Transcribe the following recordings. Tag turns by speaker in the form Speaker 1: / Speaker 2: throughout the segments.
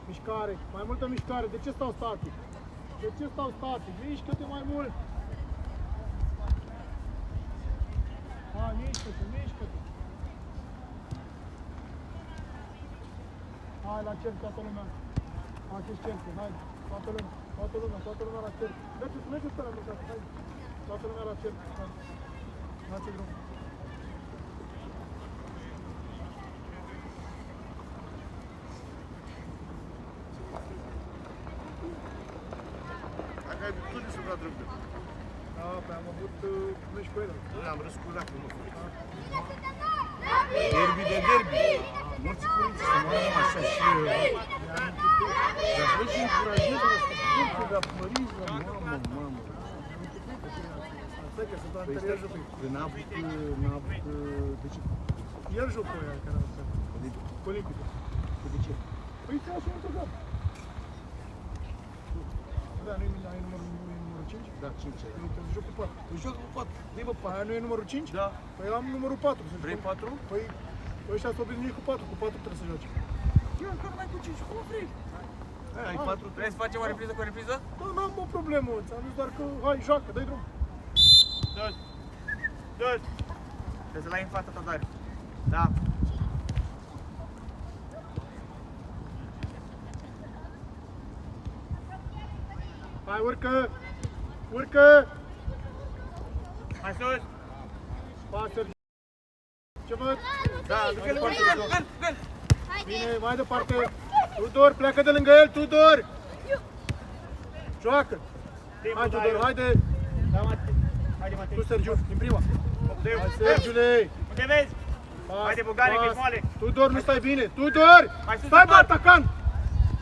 Speaker 1: Mișcare, mai multă mișcare. De ce stau static? De ce stau static? Mișcă-te mai mult. Hai, mișcă-te, mișcă-te. Hai la cerc toată lumea. Faceți cercuri, hai. Toată lumea la cerc. Mergeți pe la lucrare, hai. Toată lumea la cerc, hai. Dați-i drum.
Speaker 2: Ai tot de săptămâna trecută.
Speaker 1: Da, pe am avut meci cu ele.
Speaker 2: Am râs cu lacrimi. Derby de derby. Morții părinții să moară așa și... Dar vrei să încurajezi la spune, la părinți, la mamă.
Speaker 1: Stai că sunt anterior jucăi.
Speaker 2: N-a avut... De ce?
Speaker 1: El jucă aia care a fost. Cu Lipidu.
Speaker 2: De ce?
Speaker 1: Păi ți-a așa întotdeauna. Da, nu-i numărul 5?
Speaker 2: Da, 5 ai.
Speaker 1: Păi joc cu 4.
Speaker 2: Păi joc cu 4. Dă-i bă 4.
Speaker 1: Aia nu e numărul 5?
Speaker 2: Da.
Speaker 1: Păi am numărul 4.
Speaker 2: Vrei 4?
Speaker 1: Păi ăștia s-au obișnuit cu 4. Cu 4 trebuie să joci.
Speaker 2: Eu încă mai cu 5. Cum vrei? Ai 4.
Speaker 3: Vrei să facem o repriză cu o repriză?
Speaker 1: Da, n-am o problemă. Ți-am zis doar că hai, joacă, dă-i drum.
Speaker 3: Dos. Trebuie să-l ai în fața ta, Dariu. Da.
Speaker 1: Hai, urcă! Urcă!
Speaker 3: Mai sus.
Speaker 1: Pasă. Ce văd?
Speaker 3: Da, gâl.
Speaker 1: Bine, mai departe. Tudor, pleacă de lângă el, Tudor! Joacă! Hai, Tudor, haide!
Speaker 3: Da, Matei. Haide, Matei.
Speaker 1: Tu, Sergiu, din prima. Hai, Sergiule!
Speaker 3: Unde vezi? Haide, Bogdane, că-i moale.
Speaker 1: Tudor, nu stai bine! Tudor!
Speaker 3: Mai sus,
Speaker 1: Stai, bă,
Speaker 3: Victor.
Speaker 1: atacant!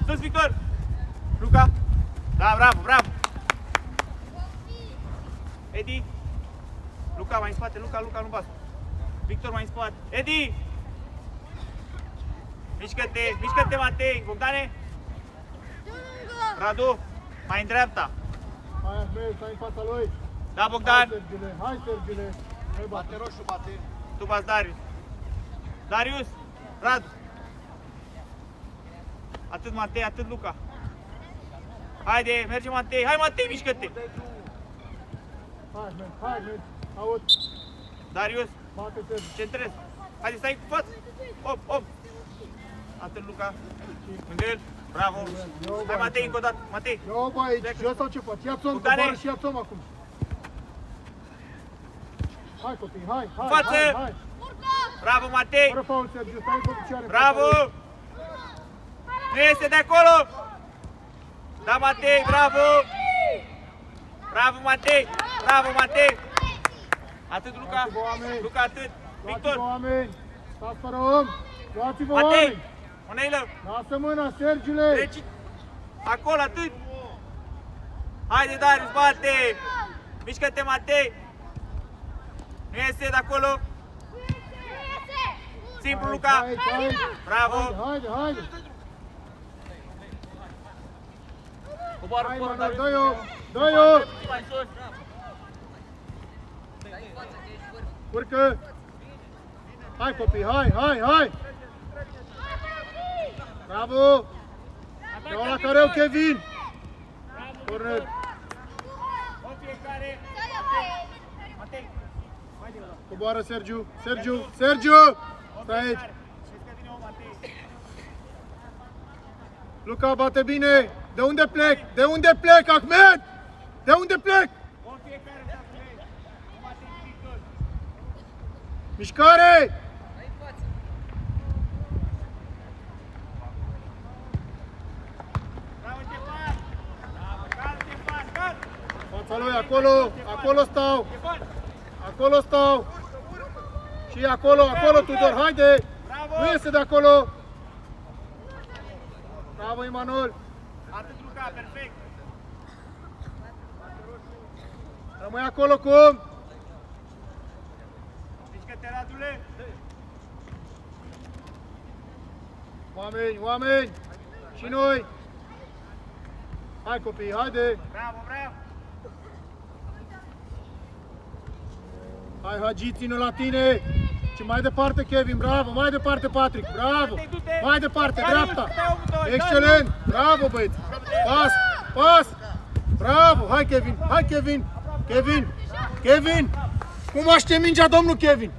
Speaker 3: Sus, Victor. Luca. Da, bravo. Edi. Luca, mai în spate. Luca, nu bați. Victor, mai în spate. Edi. Mișcă-te, Matei. Bogdane. Radu. Mai în dreapta.
Speaker 1: Hai, Ahmed, stai în fața lui.
Speaker 3: Da, Bogdan.
Speaker 1: Hai, Sergiule!
Speaker 2: Bate roșu, bate.
Speaker 3: Tu bați Darius. Darius. Radu. Atât Matei, atât Luca. Haide, merge Matei. Hai, Matei, mișcă-te.
Speaker 1: Hai, Ahmed, aud.
Speaker 3: Darius.
Speaker 1: Bate, Sergiu.
Speaker 3: Centrez. Haide, stai cu față. Op. Atât Luca. Lângă el. Bravo. Hai, Matei, încă o dată. Matei.
Speaker 1: Eu, bă, aici, eu sau ce faci? Ia-ți om,
Speaker 3: Bogdane.
Speaker 1: coboară și ia-ți om acum. Hai, copii, hai.
Speaker 3: Față. Bravo, Matei.
Speaker 1: Fără faul, Sergiu, stai pe picioare.
Speaker 3: Bravo. Nu este de acolo. Da, Matei, bravo. Bravo, Matei. Atât, Luca.
Speaker 1: Luați-vă oameni.
Speaker 3: Luca, atât.
Speaker 1: Luați-vă
Speaker 3: Victor.
Speaker 1: oameni. Stați fără om. Luați-vă
Speaker 3: Matei.
Speaker 1: oameni.
Speaker 3: Oneilă.
Speaker 1: Lasă mâna, Sergiule.
Speaker 3: Treci. Acolo, atât. Haide, Darius, bate. Mișcă-te, Matei. Nu este de acolo. Simplu, Luca.
Speaker 1: Hai.
Speaker 3: Bravo.
Speaker 1: Haide.
Speaker 3: Coboară
Speaker 1: Hai,
Speaker 3: sporul,
Speaker 1: Manuel,
Speaker 3: Darius.
Speaker 1: dă-i-o.
Speaker 3: Mai sus.
Speaker 1: Urcă. Hai, copii, hai. Bravo. Dă-o la careu, Kevin. Corner.
Speaker 3: O fiecare. Matei.
Speaker 1: Coboară, Sergiu. Stai aici. Luca, bate bine. De unde plec, Ahmed? De unde plec? Mișcare! Fața lui, acolo stau. Și acolo, Tudor, haide! Nu iese de acolo! Bravo, Emanuel!
Speaker 3: Atât, Luca, perfect.
Speaker 1: Rămâi acolo cum?
Speaker 3: Mișcă-te, Radule.
Speaker 1: Oameni, oameni! Și noi! Hai copii, haide!
Speaker 3: Bravo, bravo!
Speaker 1: Hai Hagi, ține la tine! Și mai departe Kevin, bravo! Mai departe Patrick, bravo! Mai departe, dreapta! Excelent! Bravo băieți! Pas! Pas! Bravo! Hai Kevin! Hai Kevin! Kevin! Kevin! Cum aștept mingea domnul Kevin?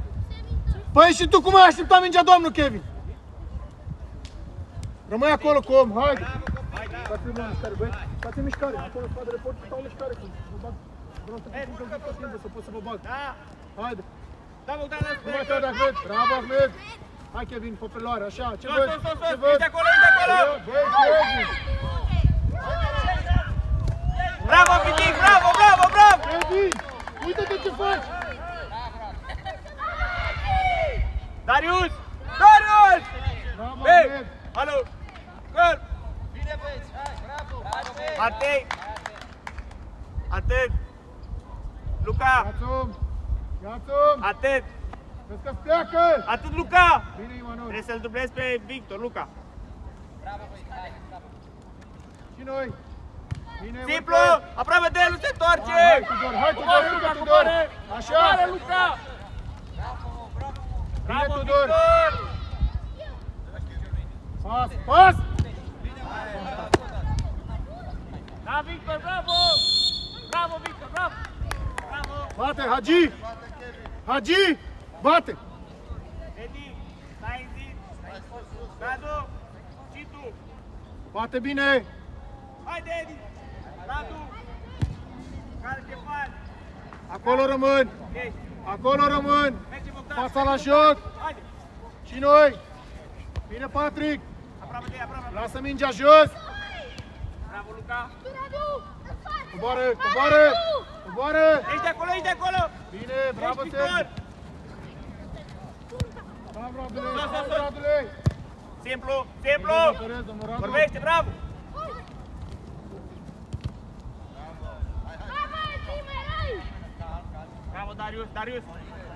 Speaker 1: Păi și tu cum ai așteptat mingea domnul Kevin? Rămâi acolo cu om, haide! Faceți-mi mișcare, băieți! Faceți mișcare! Acolo în spatele porții stau mișcare! Vă bag! Vreau să fiți încălzit tot timpul, să pot să vă bag!
Speaker 3: Da!
Speaker 1: Haide!
Speaker 3: Da, Bogdan,
Speaker 1: Nu mai cade Ahmed! Bravo Ahmed! Hai Kevin, pe peloare, așa! Ce văd? Ce
Speaker 3: Ești
Speaker 1: văd?
Speaker 3: acolo, ești acolo!
Speaker 1: Băi, Kevin!
Speaker 3: Bravo, Pitic, bravo, bravo, bravo!
Speaker 1: Kevin! Uite-te ce faci!
Speaker 3: Darius! Darius!
Speaker 1: Bravo
Speaker 3: Ei!
Speaker 1: Ahmed!
Speaker 3: Alo! Gol!
Speaker 4: Bine băieți, hai, bravo!
Speaker 3: Matei! Atât! Luca!
Speaker 1: Ia-ți-o! Ia-ți-o!
Speaker 3: Atât!
Speaker 1: Vezi că-ți pleacă!
Speaker 3: Atât, Luca!
Speaker 1: Bine, Imanol!
Speaker 3: Trebuie să-l dublezi pe Victor, Luca!
Speaker 4: Bravo băieți, hai, bravo!
Speaker 1: Și noi! Bine,
Speaker 3: Simplu!
Speaker 1: uite!
Speaker 3: Aproape de el, nu se întoarce!
Speaker 1: Hai Tudor, hai Tudor, încă Tudor! Așa!
Speaker 3: Coboară, Luca!
Speaker 1: Bine
Speaker 3: Bravo,
Speaker 1: Tudor!
Speaker 3: Victor!
Speaker 1: Pas, pas!
Speaker 3: Da, Victor, bravo! Bravo, Victor, bravo! Bravo!
Speaker 1: Bate, Hagi! Hagi! Bate!
Speaker 3: Edi, stai în zi! Radu! Și tu!
Speaker 1: Bate bine!
Speaker 3: Haide, Edi! Radu! Care te faci?
Speaker 1: Acolo rămân!
Speaker 3: Ești!
Speaker 1: Acolo rămân!
Speaker 3: Merge, Bogdan!
Speaker 1: Fața la joc!
Speaker 3: Haide!
Speaker 1: Și noi! Bine, Patrick!
Speaker 3: Aproape de ea, aproape!
Speaker 1: Lasă mingea jos!
Speaker 3: Bravo, Luca!
Speaker 1: Coboară, coboară! Coboară!
Speaker 3: Ești de acolo, ești de acolo!
Speaker 1: Bine, bravo,
Speaker 3: Ești
Speaker 1: Sergiu!
Speaker 3: Victor!
Speaker 1: Bravo, Radule!
Speaker 3: Sus, sus,
Speaker 1: Bravo,
Speaker 3: sus.
Speaker 1: Radule!
Speaker 3: Simplu, simplu!
Speaker 1: Mulțumesc, domnul Radu!
Speaker 3: Vorbește, bravo! Bravo, Darius, Darius!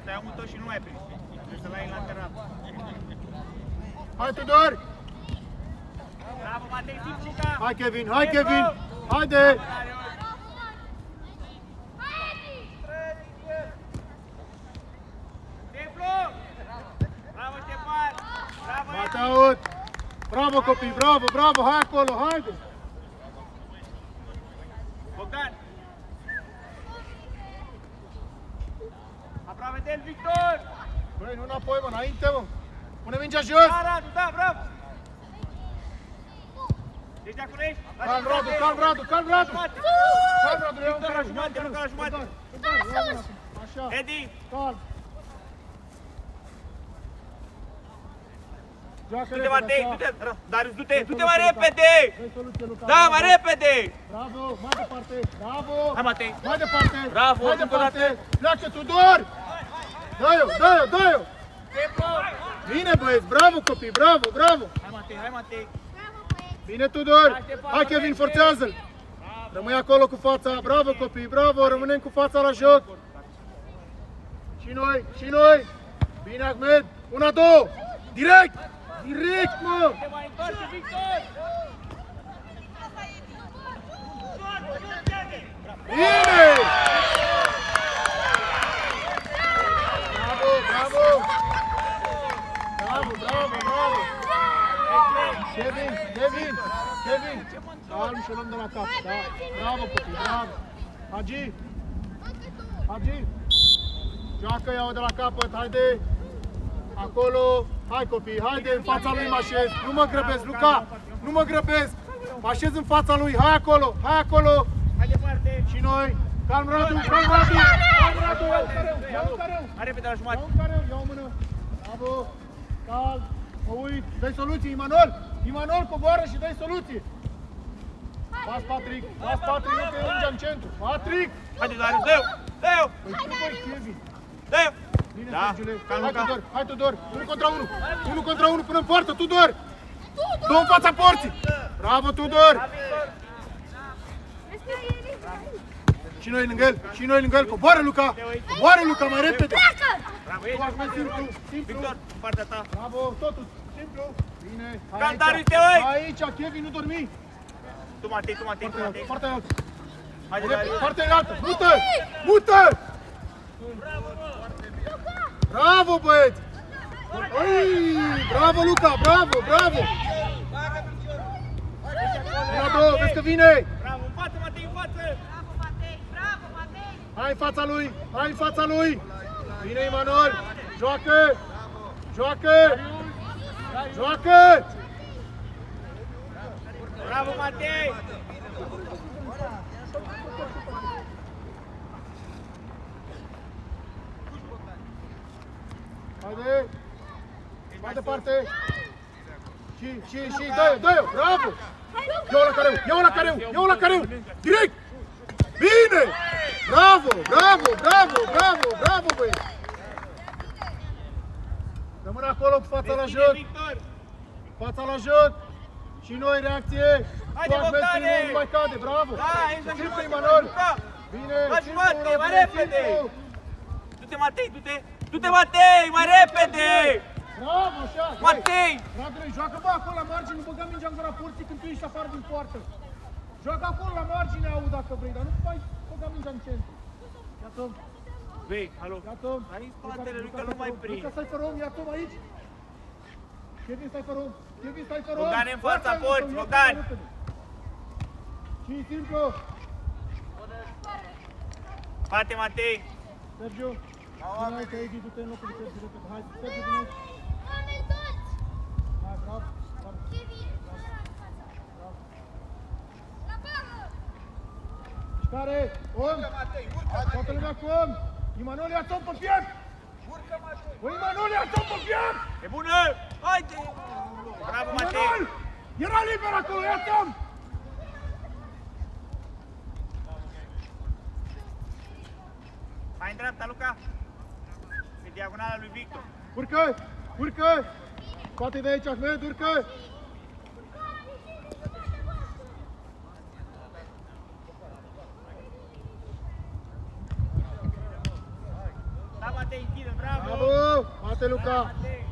Speaker 3: Stai omul tău și nu mai prins. Trebuie să-l ai în lateral.
Speaker 1: Hai, Tudor!
Speaker 3: Bravo, Matei, simți, Luca!
Speaker 1: Hai, Kevin! Hai, Kevin! Haide!
Speaker 3: Darius! Simplu! Bravo, Ștefan! Bravo,
Speaker 1: Bate
Speaker 3: Edi!
Speaker 1: out! Bravo, copii! Bravo, bravo! Hai acolo! Haide!
Speaker 3: Bogdan! Aproape de el, Victor!
Speaker 1: Băi, nu înapoi, mă, înainte, mă! Pune mingea jos!
Speaker 3: Da, Radu, da, bravo! Ești de acolo, ești?
Speaker 1: Calm, Radu! Calm, Radu! Calm, Radu! Calm, Radu! Ia un
Speaker 3: Victor, la
Speaker 1: care,
Speaker 3: jumătate,
Speaker 1: ia un
Speaker 3: Luca, la jumătate!
Speaker 1: care. Așa!
Speaker 3: Edi!
Speaker 1: Calm! Joacă
Speaker 3: Du-te,
Speaker 1: repede,
Speaker 3: Matei,
Speaker 1: așa.
Speaker 3: du-te! Darius, du-te mai repede!
Speaker 1: Dă-i soluție, Luca!
Speaker 3: Da, mai
Speaker 1: Bravo.
Speaker 3: repede!
Speaker 1: Bravo! Mai departe! Bravo!
Speaker 3: Hai, Matei!
Speaker 1: Mai departe!
Speaker 3: Bravo,
Speaker 1: Mai
Speaker 3: încă o
Speaker 1: departe!
Speaker 3: dată.
Speaker 1: Pleacă, Tudor! Dă-i-o! Dă-i-o! Dă-i-o!
Speaker 3: Simplu!
Speaker 1: Bine, băieți! Bravo, copii! Bravo! Bravo!
Speaker 3: Hai, Matei, hai, Matei!
Speaker 1: Bine, Tudor!
Speaker 3: Hai, Ștefan,
Speaker 1: Hai, Kevin,
Speaker 3: vorbește.
Speaker 1: forțează-l! Rămâi acolo cu fața! Bravo, copii! Bravo! Rămânem cu fața la joc! Și noi! Și noi! Bine, Ahmed! Una, două! Direct! Direct, mă!
Speaker 3: Te mai întoarce, Victor!
Speaker 1: Bine! Bravo, bravo! Bravo, bravo, bravo! Kevin, Kevin, Kevin! Calm și o luăm de la cap, da? Bravo, copii, bravo! Hagi! Hagi! Joacă, ia-o de la capăt, haide! Acolo! Hai, copii, haide, în fața lui mă așez! Nu mă grăbesc, Luca! Nu mă grăbesc! Mă așez în fața lui, hai acolo! Hai acolo!
Speaker 3: Mai departe!
Speaker 1: Și noi! Calm, Radu! Calm, Radu! Calm, Radu! Ia un careu! Ia un careu!
Speaker 3: Mai repede la
Speaker 1: Ia
Speaker 3: jumătate!
Speaker 1: un careu! Ia o mână! Bravo! Calm! Mă uit! Dă-i soluție, Imanol! Imanol, coboară și dă-i soluție! Pas, Patrick! Pas, Patrick! Nu că e lungea în centru! Patrick!
Speaker 3: Haide, Darius, dă-o! Dă-o!
Speaker 1: Păi ce băi, Kevin?
Speaker 3: Dă-o!
Speaker 1: Bine,
Speaker 3: Da,
Speaker 1: Sergiule!
Speaker 3: calm,
Speaker 1: Hai,
Speaker 3: Luca.
Speaker 1: Tudor! Hai, Tudor! 1 contra 1! 1 contra 1 până în poartă, Tudor! Dă în fața porții! Bravo, Tudor! Și noi lângă el! Și noi lângă el! Coboară, Luca! Coboară, Luca, mai repede!
Speaker 3: Bravo,
Speaker 1: Tu, Ahmed,
Speaker 3: ești!
Speaker 1: simplu, simplu!
Speaker 3: Victor, partea ta!
Speaker 1: Bravo, totul! Simplu. Bine. Hai
Speaker 3: Cantar,
Speaker 1: aici.
Speaker 3: uite, oi!
Speaker 1: Aici, Kevin, nu dormi.
Speaker 3: Tu, Matei, tu, Matei, tu, Matei.
Speaker 1: Foarte alt.
Speaker 3: Haide, Darius.
Speaker 1: Foarte înaltă. Mută! Mută! Bravo, băieți! Ui, bravo, Luca! Bravo, bravo! Bravo, vezi că vine!
Speaker 3: Bravo, în față, Matei, în față!
Speaker 1: Hai în fața lui! Hai în fața lui! Bine, Emanuel! Joacă! Joacă! Joacă!
Speaker 3: Bravo, Matei!
Speaker 1: Haide! Mai departe! Și, dă-i, bravo! Ia-o la careu, ia-o la careu, ia-o la careu! Direct! Bine! Bravo, bravo, bravo, bravo, bravo, băi! Rămâne acolo cu fața la joc,
Speaker 3: Victor!
Speaker 1: fața la joc! Și noi reacție!
Speaker 3: Haide,
Speaker 1: Toat mergi
Speaker 3: Bogdane!
Speaker 1: primul, nu mai cade, bravo!
Speaker 3: Da, ești la
Speaker 1: Simplu,
Speaker 3: jumătate,
Speaker 1: Emanuel!
Speaker 3: Luca!
Speaker 1: Bine!
Speaker 3: La
Speaker 1: simplu,
Speaker 3: jumătate, mai
Speaker 1: Robert,
Speaker 3: repede!
Speaker 1: simplu!
Speaker 3: Du-te, Matei, du-te! Du-te, Matei, mai repede!
Speaker 1: Bravo, așa! hai.
Speaker 3: Matei!
Speaker 1: Dragule, joacă bă acolo la margine, nu băga mingea în gura porții când tu ești afară din poartă. Joacă acolo la margine, au dacă vrei, dar nu mai băga mingea în centru. Iată,
Speaker 3: Vei, alo!
Speaker 1: iată.
Speaker 3: Hai în spatele lui că nu mai prind.
Speaker 1: Luca, stai fără om, iată aici. Kevin, stai fără om. Kevin, stai fără om.
Speaker 3: Bogdan în fața
Speaker 1: Foarte
Speaker 3: porții,
Speaker 1: mișto,
Speaker 3: Bogdan.
Speaker 1: iată, repede. Și simplu.
Speaker 3: Bate, Matei!
Speaker 1: Sergiu. Hai că Edi, du-te în locul de Sergiu, repede. Hai, Sergiu, din aici. Hai, bravo. Bravo. Mișcare, om! Toată lumea cu om! Imanol, ia-ți om pe piept! Băi, Imanol, ia-ți om pe piept!
Speaker 3: E bună! Haide! Bravo, Matei!
Speaker 1: Imanol! Era liber acolo, ia-ți om!
Speaker 3: Mai în dreapta, Luca! Pe diagonala lui Victor!
Speaker 1: Urcă! Urcă! Scoate de aici, Ahmed, urcă!
Speaker 3: Da, Matei, închide, bravo!
Speaker 1: Bravo! Bate, Luca!
Speaker 3: Matei!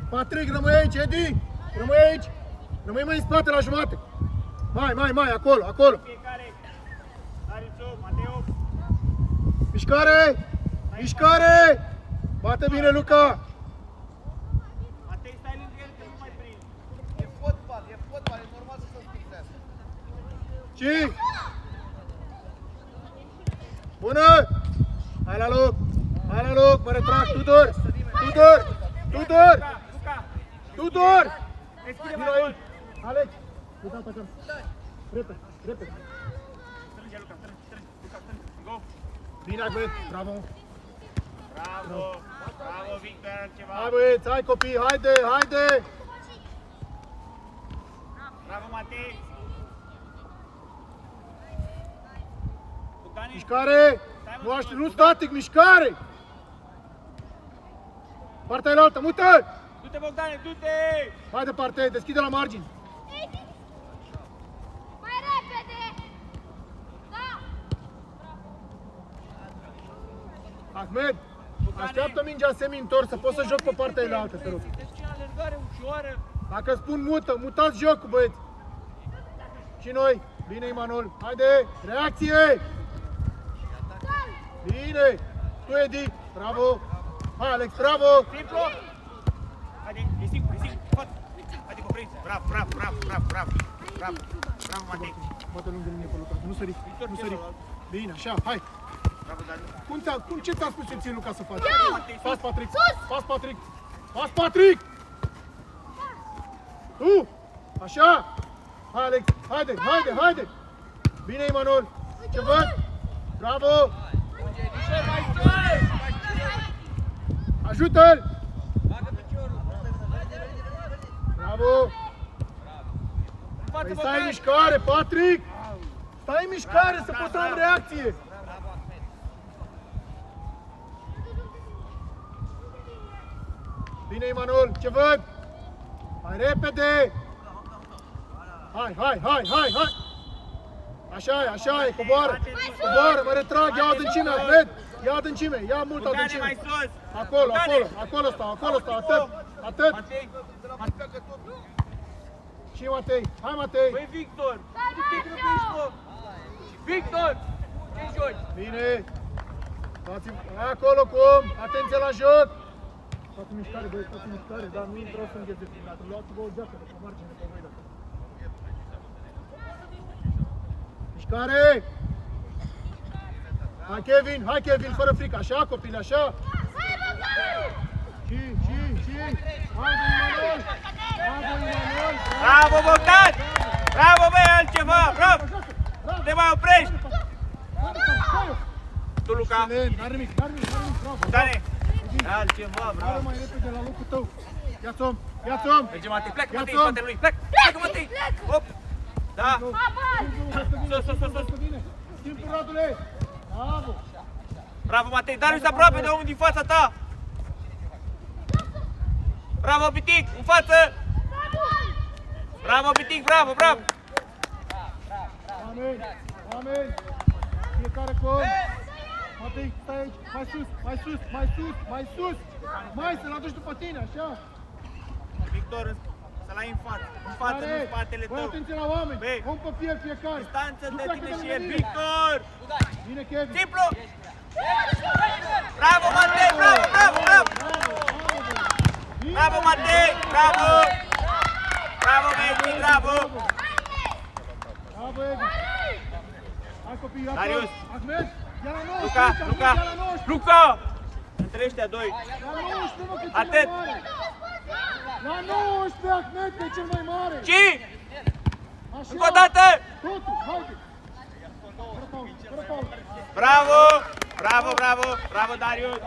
Speaker 1: Patrick, rămâi aici, Edi! Rămâi aici! Rămâi mai în spate la jumate! Mai, acolo, acolo!
Speaker 3: Fiecare! Darius, Mateo!
Speaker 1: Mișcare! Mișcare! Bate bine, Luca!
Speaker 3: Matei, stai lângă el că nu mai prind!
Speaker 4: E fotbal, e normal să se spiclească.
Speaker 1: Și! Bună! Hai la loc! Hai la loc! Mă retrag! Tudor! Tudor! Tudor!
Speaker 3: Luca!
Speaker 1: Tudor!
Speaker 3: Deschide
Speaker 1: Vino
Speaker 3: mai mult!
Speaker 1: aici! Alex! Uite alta cam! Repede! Repede!
Speaker 3: Strânge, Luca, strânge! Luca, strânge! Go!
Speaker 1: Bine, Ahmed! Bravo!
Speaker 3: Bravo! Bravo, Victor, altceva!
Speaker 1: Hai băieți! Hai copii! Haide! Haide!
Speaker 3: Bravo, Matei! Bogdane!
Speaker 1: Mișcare! Nu static! Mișcare! Partea elaltă! Mută!
Speaker 3: Du-te, Bogdane, du-te!
Speaker 1: Mai departe! Deschide la margini!
Speaker 5: Mai repede! Da!
Speaker 1: Ahmed! Așteaptă mingea semi-întors să poți să joc pe partea elaltă, te rog.
Speaker 3: Deci ce alergare ușoară!
Speaker 1: Dacă spun mută, mutați jocul, băieți! Și noi! Bine, Imanol! Haide! Reacție! Bine! Tu, Edi! Bravo! Hai, Alex! Bravo!
Speaker 3: Simplu! Haide, e singur, Făt! Haide, cuprinzi! Bravo, bravo, bravo, bravo, bravo! Bravo! Bravo, Matei!
Speaker 1: Bate lângă mine pe Luca, nu sări! Nu sări! Bine, așa, hai!
Speaker 3: Bravo, Darius!
Speaker 1: Ce ți-a spus ție, Luca, să faci?
Speaker 3: Matei,
Speaker 1: Pas, Patrick! Pas, Patrick! Pas, Patrick! Tu! Așa! Hai, Alex! Haide, haide, haide! Bine, Imanol! Ce văd? Bravo!
Speaker 3: Mai sus!
Speaker 1: Ajută-l! Bravo!
Speaker 3: Față,
Speaker 1: Păi stai în
Speaker 3: Bogdan!
Speaker 1: mișcare, Patrick! Stai în mișcare să poți să am reacție! Bine, Imanol, ce văd? Hai repede! Hai, hai, hai, hai, hai! Așa e, coboară, mă retrag, ia adâncime, Ahmed! Ia adâncime, ia mult
Speaker 3: Bogdane,
Speaker 1: adâncime!
Speaker 3: mai sus!
Speaker 1: Acolo,
Speaker 3: Bogdane!
Speaker 1: acolo stau, atât! Atât.
Speaker 3: Matei!
Speaker 1: Și Matei. Hai, Matei.
Speaker 3: Băi, Victor! Tu te grăbești, mă! Victor! Ce joci?
Speaker 1: Bine. Dați-mi. Acolo cum? Atenție la joc. Fați mișcare, băi, fați mișcare, dar nu vreau să înghețe prin dată. Luați-vă o geacă de pe margine pe voi dacă. Mișcare! Hai Kevin, fără frică, așa copile, așa! Și! Haide Imanol!
Speaker 3: Bravo, Bogdan! Bravo, băi, altceva! Bravo! Te mai oprești! Tu, Luca!
Speaker 1: N-are nimic, bravo!
Speaker 3: Dane! Altceva,
Speaker 1: Are
Speaker 3: bravo!
Speaker 1: mai repede la locul tău! Ia-ți-om!
Speaker 3: Merge, Matei, pleacă, Matei, în
Speaker 1: Ia-ți-o.
Speaker 3: spatele lui! Pleacă, Matei! Hop! Da! Sus!
Speaker 1: Timpul, Radule! Bravo!
Speaker 3: Bravo, Matei! Darius aproape de omul din fața ta! Bravo, Pitic! În față! Bravo, Pitic! Bravo!
Speaker 1: Amen! Fiecare cont! Matei, stai aici! Mai sus! Mai să-l aduci după tine, așa!
Speaker 3: Victor, să-l ai în față! În față, nu în spatele
Speaker 1: Băi,
Speaker 3: tău!
Speaker 1: atenție la oameni!
Speaker 3: Băi.
Speaker 1: Om pe fier fiecare!
Speaker 3: Distanță
Speaker 1: Nu
Speaker 3: de
Speaker 1: pleacă
Speaker 3: tine
Speaker 1: de
Speaker 3: și
Speaker 1: lângă
Speaker 3: el!
Speaker 1: mine.
Speaker 3: Victor!
Speaker 1: Bine, Kevin!
Speaker 3: Simplu! Bravo, Matei! Bravo! Bravo, Matei! Bravo! Bravo, Messi! Bravo!
Speaker 1: Bravo, Edi! Hai copii, ia
Speaker 3: Darius.
Speaker 1: Ahmed! Ia la 19!
Speaker 3: Luca!
Speaker 1: Ahmed,
Speaker 3: Luca!
Speaker 1: ia la 19!
Speaker 3: Luca! Între ăștia doi!
Speaker 1: La 19, mă, că e
Speaker 3: Atât.
Speaker 1: cel mai mare! La 19, Ahmed, că e cel mai mare!
Speaker 3: Și!
Speaker 1: Așa!
Speaker 3: Încă o dată!
Speaker 1: Totul, haide! Fără pauză!
Speaker 3: Bravo! Bravo, Darius!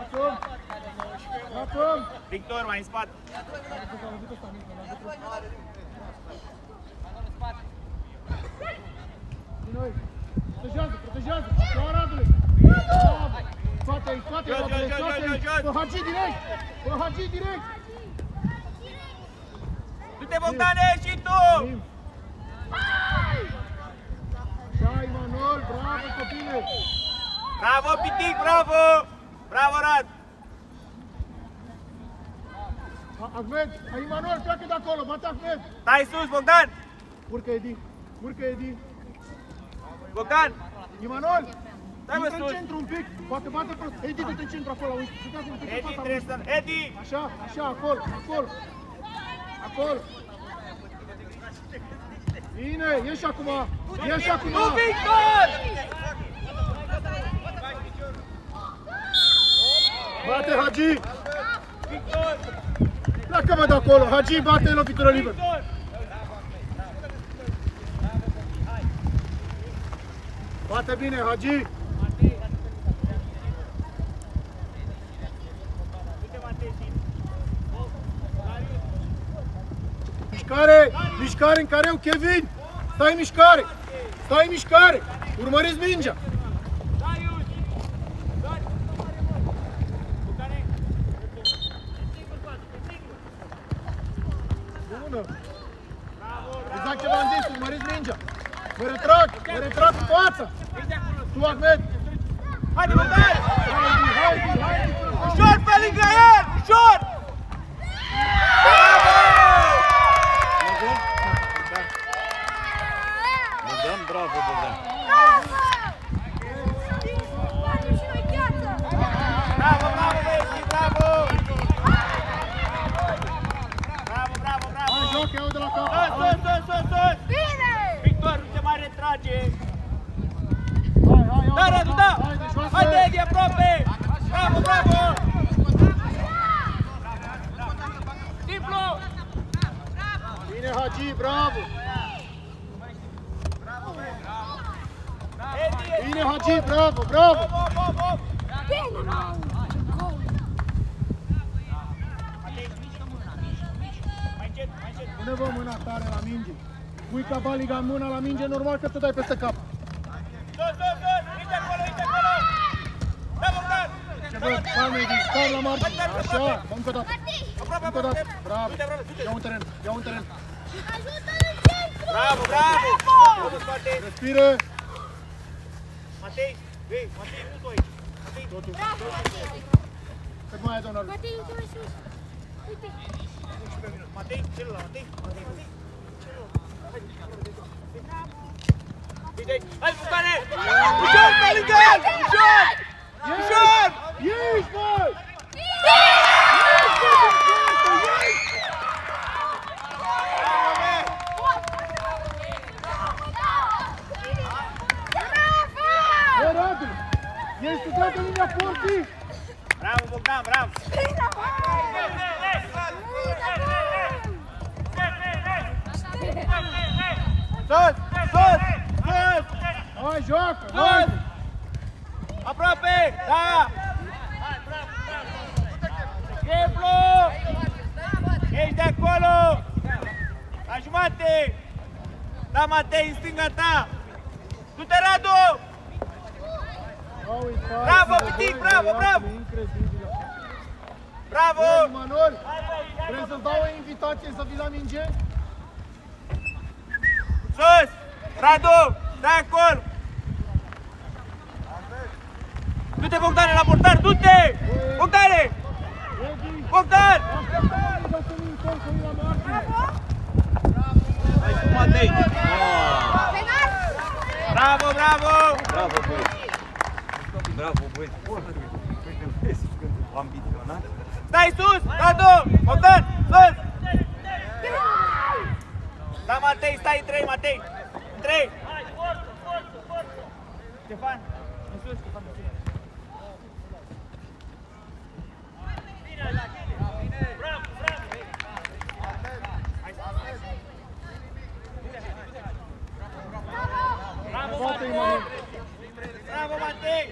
Speaker 1: Datăm!
Speaker 3: Victor, mai în spate!
Speaker 1: Noi! Protejează! Ia Radule! Bravo! Scoate-i, Radule, scoate-i! Pe Hagi direct!
Speaker 3: Du-te, Bogdane, și tu!
Speaker 1: Așa, Imanol, bravo, copile!
Speaker 3: Bravo, Pitic, bravo! Bravo, Rad!
Speaker 1: Ahmed, Imanol, pleacă de acolo, bate Ahmed!
Speaker 3: Stai sus, Bogdan!
Speaker 1: Urcă Edi!
Speaker 3: Bogdan!
Speaker 1: Imanol!
Speaker 3: Stai, mă,
Speaker 1: Intră în
Speaker 3: sus!
Speaker 1: centru un pic, poate bate prost. Edi, du-te în centru acolo, auzi, jucați un pic în
Speaker 3: Edi,
Speaker 1: fața
Speaker 3: trebuie
Speaker 1: lui.
Speaker 3: să... Edi!
Speaker 1: Așa, acolo! Bine, ieși acum!
Speaker 3: Nu, Victor!
Speaker 1: Bate Hagi!
Speaker 3: Victor!
Speaker 1: Pleacă-mă de acolo! Hagi, bate lovitură liberă!
Speaker 3: Victor!
Speaker 1: Bate bine, Hagi!
Speaker 3: Du-te, Matei, și...
Speaker 1: Mișcare în careu, Kevin! Stai în mișcare! Urmăriți mingea!
Speaker 3: Darius! Bogdane!
Speaker 1: Bună! Exact ce v-am zis, urmăriți mingea! Mă retrag cu fața! Tu, Ahmed!
Speaker 3: Haide, Bogdan!
Speaker 1: Haide!
Speaker 3: Ușor pe lângă el! Ușor!
Speaker 2: Bogdan, bravo, Bogdan.
Speaker 3: Bravo, Messi, bravo! Bravo!
Speaker 1: Hai, joc, iau de la cap!
Speaker 3: Sus! Victor, nu te mai retrage!
Speaker 1: Hai,
Speaker 3: Da, Radu, da!
Speaker 1: Haide, joacă!
Speaker 3: Haide, Edi, aproape! Bravo! Simplu!
Speaker 1: Bine, Hagi, bravo!
Speaker 3: Edi!
Speaker 1: Bine, Hagi, bravo!
Speaker 3: Hop! Mai încet!
Speaker 1: Pune-vă mâna tare la minge! Pui cabaliga în mâna la minge, normal că te dai peste cap!
Speaker 3: Sus! Ești acolo! Da, Bogdan!
Speaker 1: Ce văd? Calm la margine! Așa! Încă o dată!
Speaker 3: Aproape!
Speaker 1: Bravo!
Speaker 3: Du-te, aproape!
Speaker 1: Ia un teren!
Speaker 3: Bravo! Totul spate!
Speaker 1: Respiră!
Speaker 3: Matei, nu tu aici! Matei!
Speaker 1: Cât mai ai, Donald?
Speaker 3: Matei, celălalt, Matei. Hai, Bucane! Ușor pe lângă el! Ușor! Ușor!
Speaker 1: Ești, băi! Bă, Radu! Ești tu în linia porții?
Speaker 3: Bravo, Bogdan, bravo! Sus! Sus! Sus!
Speaker 1: Hai, joacă!
Speaker 3: Sus!
Speaker 1: Hai!
Speaker 3: Aproape! Da! Simplu! Ești de acolo! La jumate! Da, Matei, în stânga ta! Du-te, Radu! Bravo, Pitic, bravo, bravo!
Speaker 1: Incredibil!
Speaker 3: Bravo!
Speaker 1: Băi, Manol, vrei să-ți dau o invitație să vii la minge?
Speaker 3: Sus! Radu! Stai acolo! Du-te, Bogdane, la portar! Du-te! Bogdane! Bogdan!
Speaker 1: Așteptare, dacă nu întorc să vii la margine!
Speaker 2: Hai cu Matei!
Speaker 3: Bravo, bravo!
Speaker 2: Bravo, băieți! Bravo, băieți! Uite, vezi când ambiționat.
Speaker 3: Stai sus! Radu! Bogdan! Sus! Da, Matei, stai în 3, Matei! În 3! Ștefan! În sus, Ștefan! Bravo, Matei! Bravo, Matei!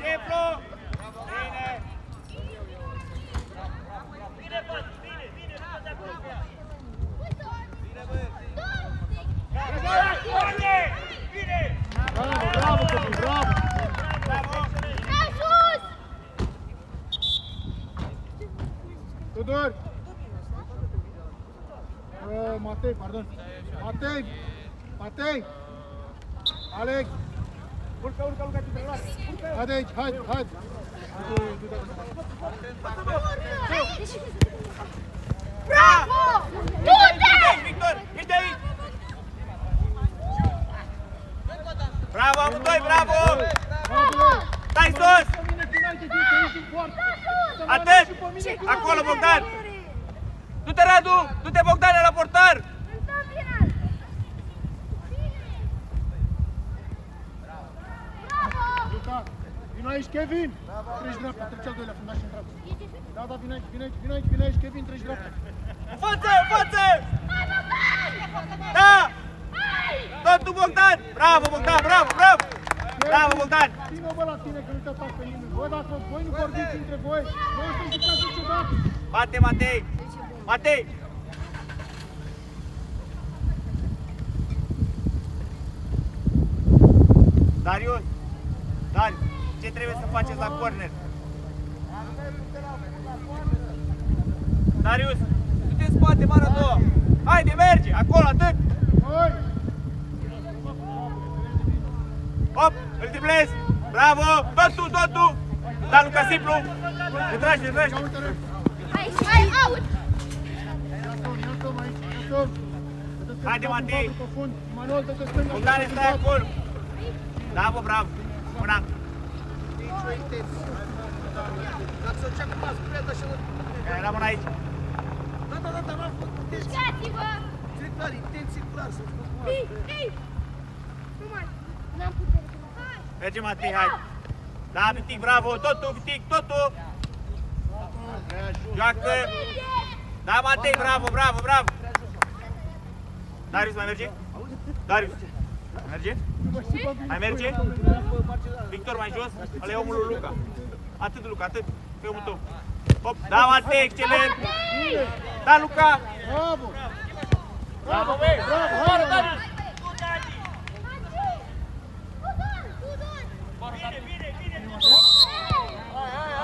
Speaker 3: Simplu! Bine!
Speaker 1: Bravo, bravo, copii, bravo! Tudor! Matei, pardon! Matei! Matei! Alex!
Speaker 3: Urcă, urcă, urcă, te las!
Speaker 1: Haide aici, haide, haide!
Speaker 5: Bravo! Du-te!
Speaker 3: Victor, ești aici! Bravo, amândoi, bravo! Stai sus! Atât! Acolo, Bogdan! Du-te, Radu! Du-te, Bogdane, la portar!
Speaker 1: Luca, vino aici, Kevin! Treci dreapta, treci al doilea fundaș în dreapta. Da, da, vino aici, vino aici, vino aici, vino aici, Kevin, treci dreapta.
Speaker 3: În față, în față! Da! Tot tu, Bogdan! Bravo, Bogdan, bravo, bravo! Bravo, Bogdan!
Speaker 1: Ține-o, bă, la tine, că nu te atac pe nimeni. Bă, dacă voi nu vorbiți între voi, nu o să jucați niciodată.
Speaker 3: Bate, Matei! Matei! Darius! Darius! Ce trebuie să faceți la corner? Darius! Du-te în spate, mare a doua! Haide, merge! Acolo, atât!
Speaker 1: Hai!
Speaker 3: Hop! Îl driblezi! Bravo! Tot tu, tot tu! Da, Luca, simplu! Te tragi, te tragi!
Speaker 1: Ia uite, re.
Speaker 5: Hai, out!
Speaker 1: Ia stăm aici, ia stăm.
Speaker 3: Haide, Matei!
Speaker 1: Dă-te fund. Manuel, dă-te stânga.
Speaker 3: Bogdane, stai acolo! Da, bă, bravo! Una!
Speaker 4: Nicio intenție. Dacă să înceapă cu masă, prieta și
Speaker 3: Care rămân aici?
Speaker 4: Da, da, da, n-am făcut intenție.
Speaker 5: Mișcați-vă!
Speaker 4: Ține clar, intenție clar să făcut cu
Speaker 5: Hei, hei! Nu mai! N-am putere. Hai!
Speaker 3: Merge, Matei, hai! Da, Pitic, bravo! Tot tu, Pitic, tot tu! Joacă! Da, Matei, bravo, bravo, bravo! Darius, mai merge? Darius! Mai merge? Mai merge? Victor, mai jos? Ăla e omul lui Luca. Atât, Luca, atât. Pe omul tău. Hop! Da, Matei, excelent! Da, Luca!
Speaker 1: Bravo!
Speaker 3: Bravo, băi!
Speaker 1: Bravo, hai, Darius!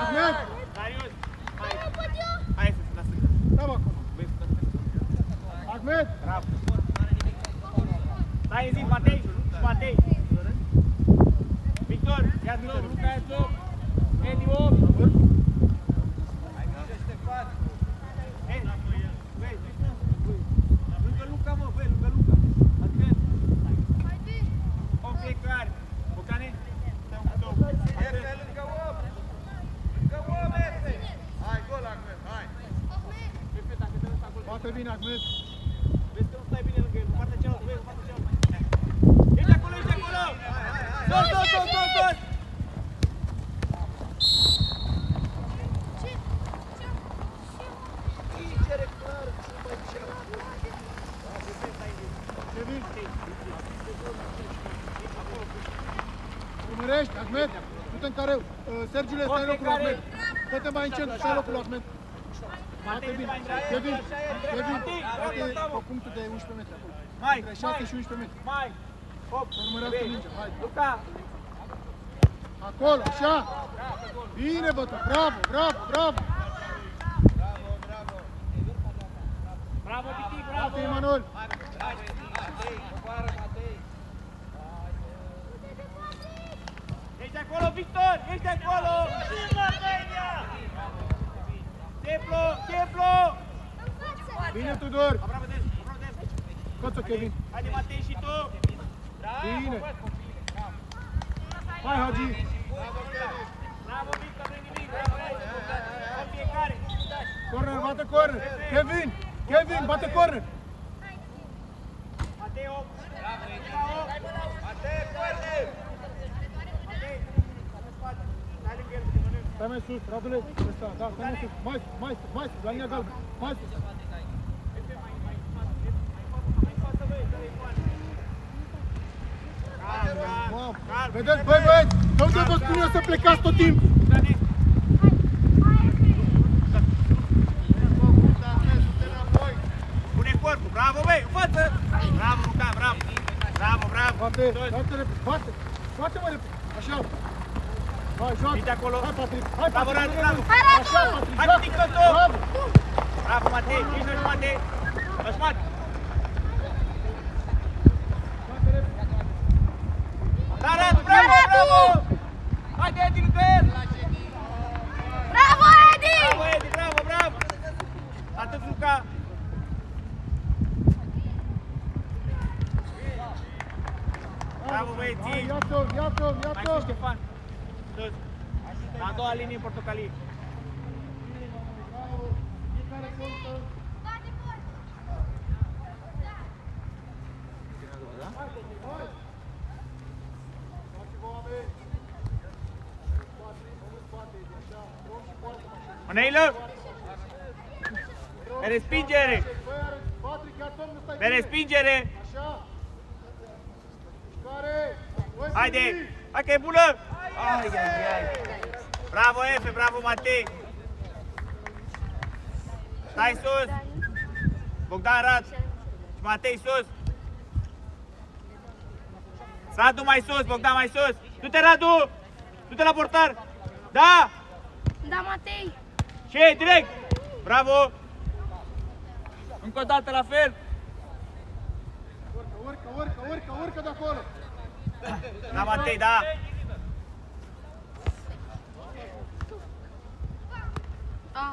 Speaker 1: Ahmed!
Speaker 3: Darius! Hai să lasă.
Speaker 1: Dă-mă acolo. Ahmed!
Speaker 3: Bravo! Stai în zi, Matei! Matei! Victor, ia-ți loc, Luca, ia-ți loc! Edi, om!
Speaker 1: Foarte bine, Ahmed.
Speaker 3: Vezi că nu stai bine lângă el, în partea cealaltă, vezi, în partea cealaltă. Ești acolo, ești acolo! Sus, sus, sus, sus, sus!
Speaker 1: Kevin. Urmărești, Ahmed. Du-te în careu. Sergiule, stai în locul lui Ahmed. Dă-te mai încet, stai în locul lui Ahmed. Foarte bine. Kevin, Kevin, bate punctul de 11 metri acolo.
Speaker 3: Mai,
Speaker 1: Între 6 și 11 metri.
Speaker 3: mai! Hop,
Speaker 1: Urmărească mingea, hai.
Speaker 3: Luca!
Speaker 1: Acolo, așa. Bine, bătă, bravo, bravo, bravo.
Speaker 3: Bravo, Viti, bravo!
Speaker 1: Bate, Emanuel.
Speaker 3: Ești acolo, Victor! Ești acolo! Simplu, simplu!
Speaker 1: Bine, Tudor.
Speaker 3: Aproape de el, aproape de el.
Speaker 1: Scoți-o, Kevin.
Speaker 3: Haide, Matei, și tu!
Speaker 1: Bine. Hai, Hagi.
Speaker 3: Bravo, Victor, de nimic! Bravo, în fiecare!
Speaker 1: Corner, bate corner. Kevin, Kevin, bate corner.
Speaker 3: Mateo!
Speaker 1: Stai mai sus, Radule. Ăsta, da, stai mai sus. Mai sus, la linia galbenă. Mai sus. Mamă. Vedeți, băi, băieți, de unde vă spun eu să plecați tot timpul?
Speaker 3: Pune corpul, bravo, băi, în față! Bravo, Luca, bravo! Bravo, bravo!
Speaker 1: Bate, bate repede, bate. Bate mă repede, așa. Hai, joacă.
Speaker 3: Uite acolo.
Speaker 1: Hai, Patrick, hai,
Speaker 3: Bravo,
Speaker 1: Patrick.
Speaker 3: Radu,
Speaker 1: Așa,
Speaker 3: bravo!
Speaker 1: Patrick,
Speaker 3: Hai,
Speaker 1: joacă.
Speaker 3: Tico, tu!
Speaker 1: Bravo.
Speaker 3: Bravo, Matei, 5 jumate! Răsmat!
Speaker 1: Bate repede.
Speaker 3: Tarat, bravo, bravo! Haide, Edi, lângă el!
Speaker 5: Bravo, Edi!
Speaker 3: Bravo, Edi, bravo, bravo! Atât, Luca! Bravo,
Speaker 1: Hai,
Speaker 3: băieții!
Speaker 1: ia-ți-o, ia-ți-o,
Speaker 3: Mai
Speaker 1: ia-ți-o.
Speaker 3: sus, Ștefan! Sus! La a doua linie în portocalii.
Speaker 1: Bravo, fiecare contă. Hai. Dați-vă oameni. Spate, spate, așa, rom și poartă, așa.
Speaker 3: Mâneilă! Pe respingere!
Speaker 1: Băi, Patrick, ia Domnul, stai
Speaker 3: Pe
Speaker 1: bine.
Speaker 3: respingere!
Speaker 1: Așa. Mișcare. Băi,
Speaker 3: Haide!
Speaker 1: Silvi.
Speaker 3: Hai că e bună! Ai, ai, ai! Bravo, Efe! Bravo, Matei! Stai sus! Bogdan, Rad! Și Matei, sus! Radu, mai sus! Bogdan, mai sus! Du-te, Radu! Du-te la portar! Da!
Speaker 5: Da, Matei!
Speaker 3: Și ei, direct! Bravo! Încă o dată la fel!
Speaker 1: Urcă de acolo.
Speaker 3: Da, Matei, da!
Speaker 5: Ah.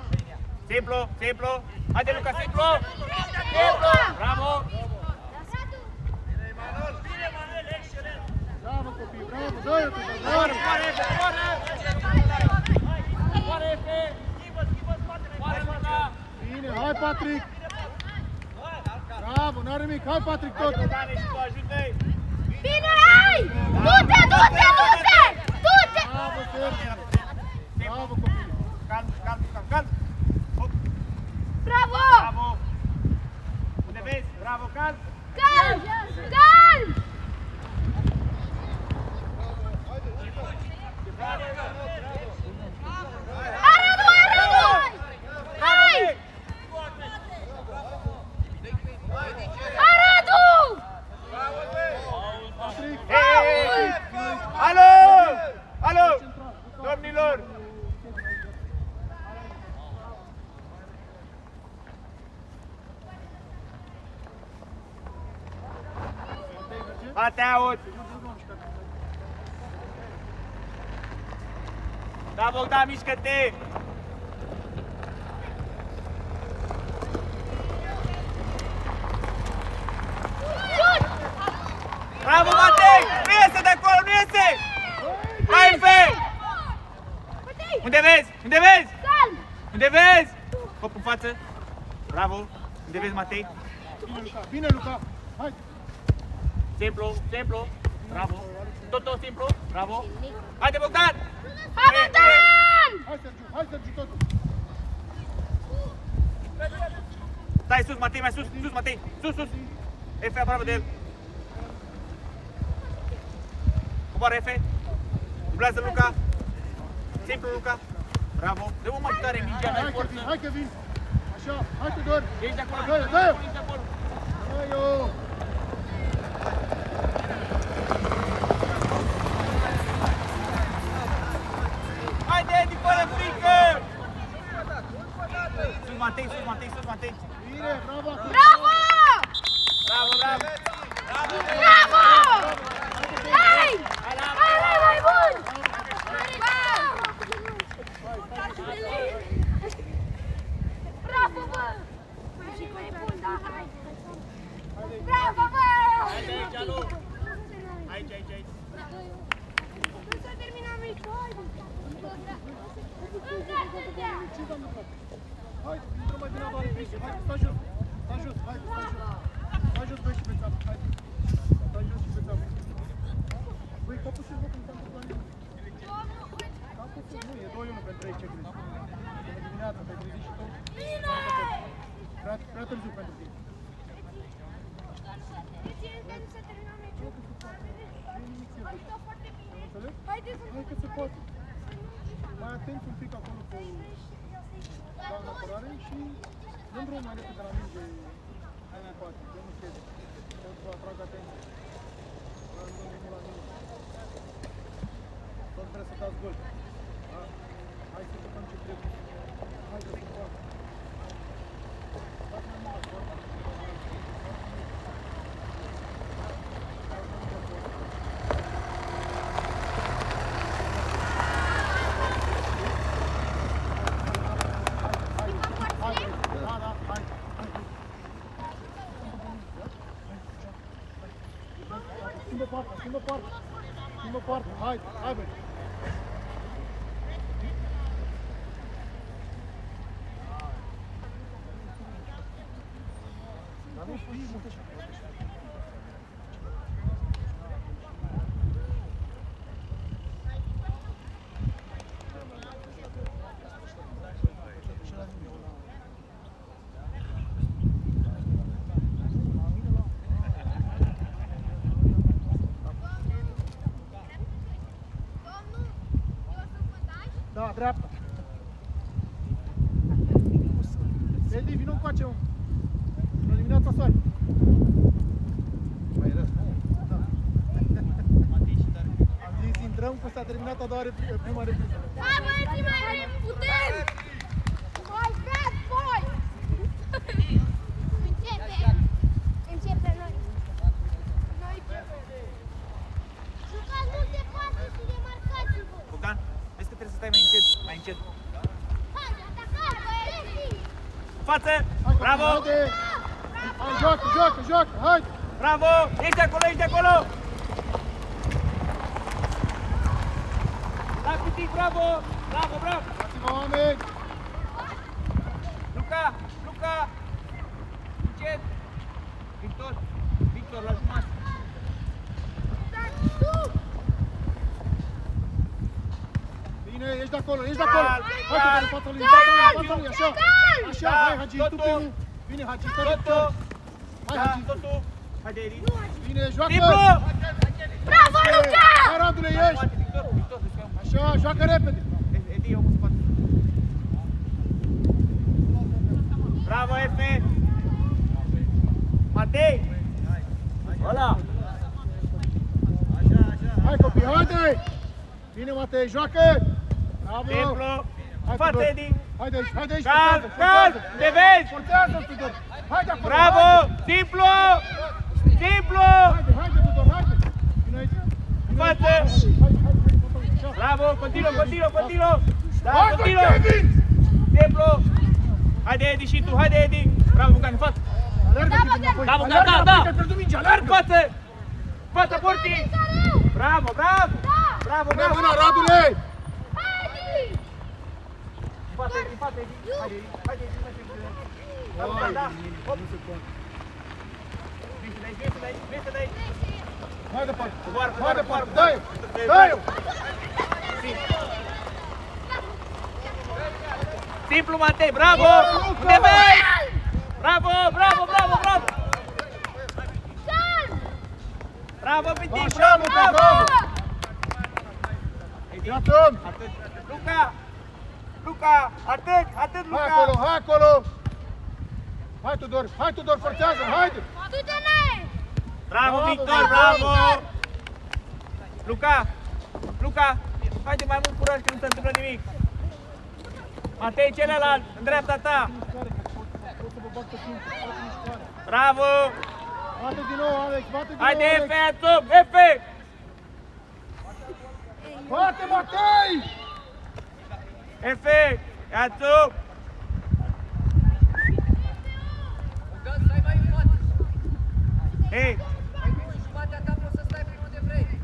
Speaker 3: Simplu, simplu! Haide, Luca, simplu! Simplu! Bravo!
Speaker 1: Bravo, copii, bravo, dă-i-o,
Speaker 3: Moare,
Speaker 1: bravo.
Speaker 3: moare, Efe, moare! Moare, Efe! Moare, Luca!
Speaker 1: Bine, hai, Patrick. Bravo, n-are nimic, hai, Patrick, tot.
Speaker 3: Haide, Bogdane, și tu ajută-i!
Speaker 5: Bine, hai! Du-te, du-te, du-te! Du-te!
Speaker 1: Bravo, Sergiu. Bravo, copii.
Speaker 3: Calm, calm, calm, calm! Hop,
Speaker 5: Bravo!
Speaker 3: bravo! Unde vezi? Bravo, calm!
Speaker 5: Calm! Calm! Aradu, Aradu! Hai! Aradu!
Speaker 1: Patrick.
Speaker 3: Hei! Alo! Alo! Domnilor! Bate out! Da, Bogdan, mișcă-te! Bravo, Matei! Nu iese de acolo, nu iese! Hai, Efe! Unde vezi? Unde vezi?
Speaker 5: Calm!
Speaker 3: Unde vezi? Hop în față! Bravo! Unde vezi, Matei?
Speaker 1: Bine, Luca, bine, Luca. Hai.
Speaker 3: Simplu, simplu. Bravo. Tot simplu. Bravo. Haide, Bogdan!
Speaker 5: Hai, Bogdan!
Speaker 1: Hai, Sergiu, totul.
Speaker 3: Stai sus, Matei, mai sus, sus, Matei. Sus, sus. Efe, aproape de el. Coboară, Efe. Dublează, Luca. Simplu, Luca. Bravo. Dă-mă mai tare mingea, n-ai forță.
Speaker 1: Hai, Kevin. Așa, hai, Tudor.
Speaker 3: Ești de acolo.
Speaker 1: Dă-i, dă-i.
Speaker 3: Ești de acolo.
Speaker 1: Hai-o.
Speaker 3: Haide, Edi, fără frică! Sus, Matei, sus, Matei, sus, Matei.
Speaker 1: Bine, bravo.
Speaker 5: Bravo!
Speaker 3: Bravo, bravo.
Speaker 5: Bravo! Hai! Hai, mai bun! Bravo, bă! Și mai bun, da, hai! Bravo, bă!
Speaker 3: Aici, Alu. Aici.
Speaker 5: Nu s-a terminat meciul, hai!
Speaker 1: Hai, intră mai bine afară, Cristi. Hai, stai jos. Stai jos, hai, stai jos. Stai jos, băi, și pe țapă. Hai. Stai jos și pe țapă. Băi, capul și-l văd cum s-a întâmplat nimic. Capul și nu, e 2-1 pentru ei, ce crezi? Bună dimineața, te-ai trezit și tu? Prea târziu pentru tine.
Speaker 5: Nu s-a terminat meciul. Am jucat foarte bine.
Speaker 1: Înțeleg?
Speaker 5: Haideți să
Speaker 1: Hai că se poate. Mai atenți un pic acolo cu doamna apărare și dăm drumul mai repede la minge mai departe. Eu nu știu. Pot să atrag atenție. Dăm drumul la minge. Tot trebuie să dați gol. Da? Hai să jucăm ce trebuie. Hai că se poate. Dați mai mult gol. Schimbă poartă, hai, băi! Dar nu știi, nu știu. Da, dreapta. Edi, vină încoace, mă. Bună dimineața, Soare. Mai răs, nu? Da. Am zis, intrăm cu s-a terminat a doua prima repriză.
Speaker 5: Hai, băieții, mai putem! Hai, Fred, voi! Începe noi. Noi jucați nu se poate și remarcați-vă!
Speaker 3: Bogdan, vezi că trebuie să stai mai încet, mai încet.
Speaker 5: Hai, atacați, băieții!
Speaker 3: În față!
Speaker 1: Hai,
Speaker 3: Bravo!
Speaker 1: haide! Hai, joacă, hai!
Speaker 3: Bravo! Ești de acolo! Da, Cutic, bravo! Bravo!
Speaker 1: Dați-vă, oameni!
Speaker 3: Luca! Încet! Victor, la jumătate!
Speaker 1: Bine, ești de acolo! Hai, în fața lui, așa! Așa, hai, Hagi, tu primul! Bine, Hagi, stă de picioare! Hai, Hagi!
Speaker 3: Totul! Haide, Eri!
Speaker 1: Bine, joacă!
Speaker 3: Simplu!
Speaker 5: Bravo, Luca!
Speaker 1: Hai, Radule, ești!
Speaker 3: Victor,
Speaker 1: Așa, joacă repede!
Speaker 3: Edi, eu mă spate. Bravo, Efe! Matei! Ăla!
Speaker 1: Hai, copii, haide! Bine, Matei, joacă! Bravo!
Speaker 3: Simplu!
Speaker 1: Hai,
Speaker 3: Față,
Speaker 1: Tudor.
Speaker 3: Edi!
Speaker 1: Haide aici,
Speaker 3: Cal! Te vezi!
Speaker 1: Forțează, Tudor! Haide acolo!
Speaker 3: Bravo!
Speaker 1: Haide,
Speaker 3: Simplu!
Speaker 1: haide, Tudor, haide! Vino aici! Vino aici.
Speaker 3: Față!
Speaker 1: Așa.
Speaker 3: Bravo! Continuă! Da,
Speaker 1: Haide,
Speaker 3: continuă!
Speaker 1: Kevin!
Speaker 3: Simplu! Haide, Edi, și tu! Haide, Edi! Bravo, Bogdan, în față!
Speaker 1: Alergă, Kevin, înapoi!
Speaker 3: Da, Bogdan,
Speaker 1: Alergă,
Speaker 3: da!
Speaker 1: înapoi, te-ai pierdut mingea,
Speaker 3: În
Speaker 1: alergă!
Speaker 3: față! Față, porții! Bravo!
Speaker 1: Pune mâna, Radule!
Speaker 3: În față, Edi! Haide, Edi! Haide, Edi! Da, Luca, da. Hop. Vezi de aici, vezi de aici.
Speaker 1: Hai departe!
Speaker 3: Coboară,
Speaker 1: Hai
Speaker 3: coboară,
Speaker 1: departe!
Speaker 3: coboară.
Speaker 1: Dai-o! Dai-o!
Speaker 3: Simplu, Matei, bravo! Unde vei? Bravo, bravo, bravo, bravo! Bravo, Pitic, bravo, bravo!
Speaker 1: Iată!
Speaker 3: Atât, Luca! Luca, atât, atât,
Speaker 1: Hai
Speaker 3: Luca!
Speaker 1: acolo, hai acolo! Hai Tudor, forțează, haide!
Speaker 3: Bravo,
Speaker 1: Bravo,
Speaker 3: Victor,
Speaker 1: bravo!
Speaker 3: bravo! Luca, Luca, haide mai mult curaj că nu se întâmplă nimic! Matei, celălalt, în dreapta ta! Bravo!
Speaker 1: Bate din nou, Alex, bate din nou,
Speaker 3: Haide,
Speaker 1: Alex!
Speaker 3: Efe, Ațup, Efe!
Speaker 1: Bate, Matei!
Speaker 3: Efe, Ațup! Hei!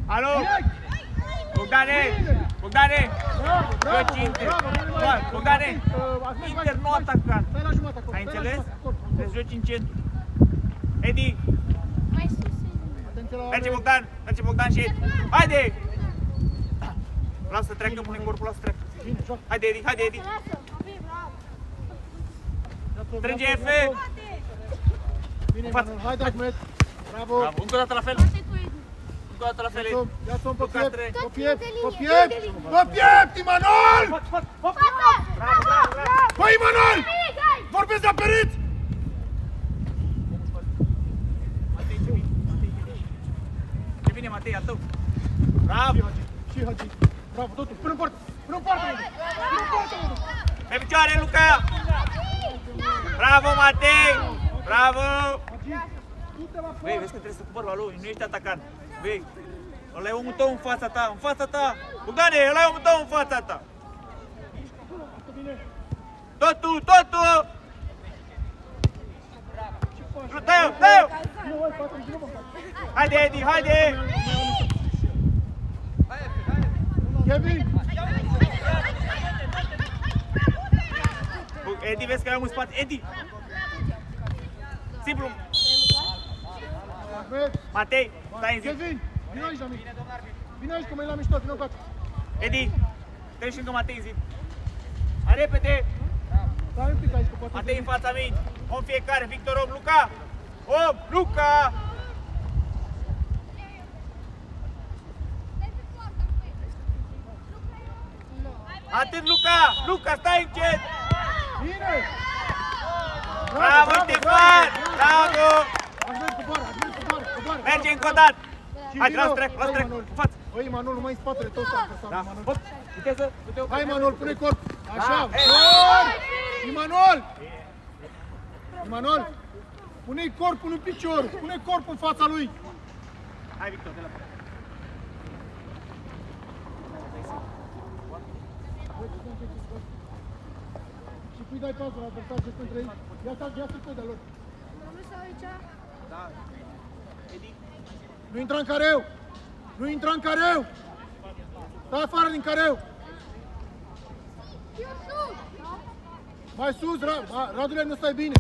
Speaker 3: Alo! Bogdane! Bogdane!
Speaker 1: Bravo, bravo,
Speaker 3: Joci Inter!
Speaker 1: bravo!
Speaker 3: Bă, Bogdane!
Speaker 1: Ahmed,
Speaker 3: Inter
Speaker 1: vai,
Speaker 3: nu
Speaker 1: vai.
Speaker 3: atacant!
Speaker 1: Stai la jumătate acolo,
Speaker 3: Ai
Speaker 1: stai la
Speaker 3: înțeles?
Speaker 1: jumătate, acolo, acolo.
Speaker 3: Trebuie să joci în centru. Edi!
Speaker 1: Atenție la
Speaker 3: Merge
Speaker 1: Alex.
Speaker 3: Bogdan! Merge Bogdan și Edi! Haide! Lasă să treacă, pune corpul, lasă să treacă.
Speaker 1: Bine, joacă.
Speaker 3: Haide, Edi, haide, Edi!
Speaker 1: Ia-ți-o,
Speaker 3: Strânge
Speaker 1: ia-ți-o,
Speaker 3: Efe!
Speaker 1: ia-ți-o. Bine,
Speaker 3: În față.
Speaker 1: Emanuel, haide, Ahmed. Bravo.
Speaker 3: Bravo! Încă o dată la fel! Încă o dată la fel, Edi!
Speaker 1: Ia-ți-o pe
Speaker 3: Luca,
Speaker 1: piept,
Speaker 3: trec.
Speaker 1: pe piept, pe piept! Pe piept, Emanuel!
Speaker 3: Bravo, bravo!
Speaker 1: Băi, Emanuel! Vorbesc de perit!
Speaker 3: Matei, ce bine! Matei, ce bine! Ce bine, Matei, al tău! Bravo!
Speaker 1: Și Hagi. Bravo, totul. Până în poartă. Până în poartă. Până în poartă.
Speaker 3: Pe picioare, Luca! Bravo, Matei! Bravo!
Speaker 1: Hagi, du-te la
Speaker 3: Vei, vezi că trebuie să cobori la lui, nu ești atacant. Vei, ăla e omul tău în fața ta, în fața ta! Bogdane, ăla e omul tău în fața ta! Totul, totul! Dă-i-o, dă-i-o! Haide, Edi, haide!
Speaker 1: Kevin!
Speaker 3: Edi, vezi că am în spate, Edi! Simplu!
Speaker 1: Ahmed!
Speaker 3: Matei, stai în zi!
Speaker 1: Kevin! Vino aici la mine! Vino aici că mai la mișto, vino încoace!
Speaker 3: Edi, treci încă Matei în zi! Hai repede!
Speaker 1: Stai un pic aici că poate...
Speaker 3: Matei în fața mea! Om fiecare, Victor, om, Luca! Om, Luca! Atât, Luca! Luca, stai încet!
Speaker 1: Bine!
Speaker 3: Bravo, Ștefan! Bravo!
Speaker 1: Ahmed, coboară, Ahmed, coboară, coboară!
Speaker 3: Merge încă o dată!
Speaker 1: Și
Speaker 3: Hai,
Speaker 1: vino.
Speaker 3: lasă trec, lasă
Speaker 1: Hai,
Speaker 3: trec!
Speaker 1: Emanuel.
Speaker 3: În față!
Speaker 1: Băi, Emanuel, numai în spatele tău s-a apăsat,
Speaker 3: Da,
Speaker 1: Emanuel.
Speaker 3: hop! Viteză, du-te-o!
Speaker 1: Hai, Emanuel, pune corp! Așa!
Speaker 3: Da, hai.
Speaker 1: Cor! Emanuel! Emanuel! Pune-i corpul în picior! Pune corpul în fața lui!
Speaker 3: Hai, Victor, de la
Speaker 1: Și cui dai pauză la adversar, ce sunt între ei? Ia-ți tu de lor!
Speaker 3: Da. Edi,
Speaker 1: Nu intra în careu! Nu intra în careu! Stai afară din careu! Mai sus, Radule, nu stai bine!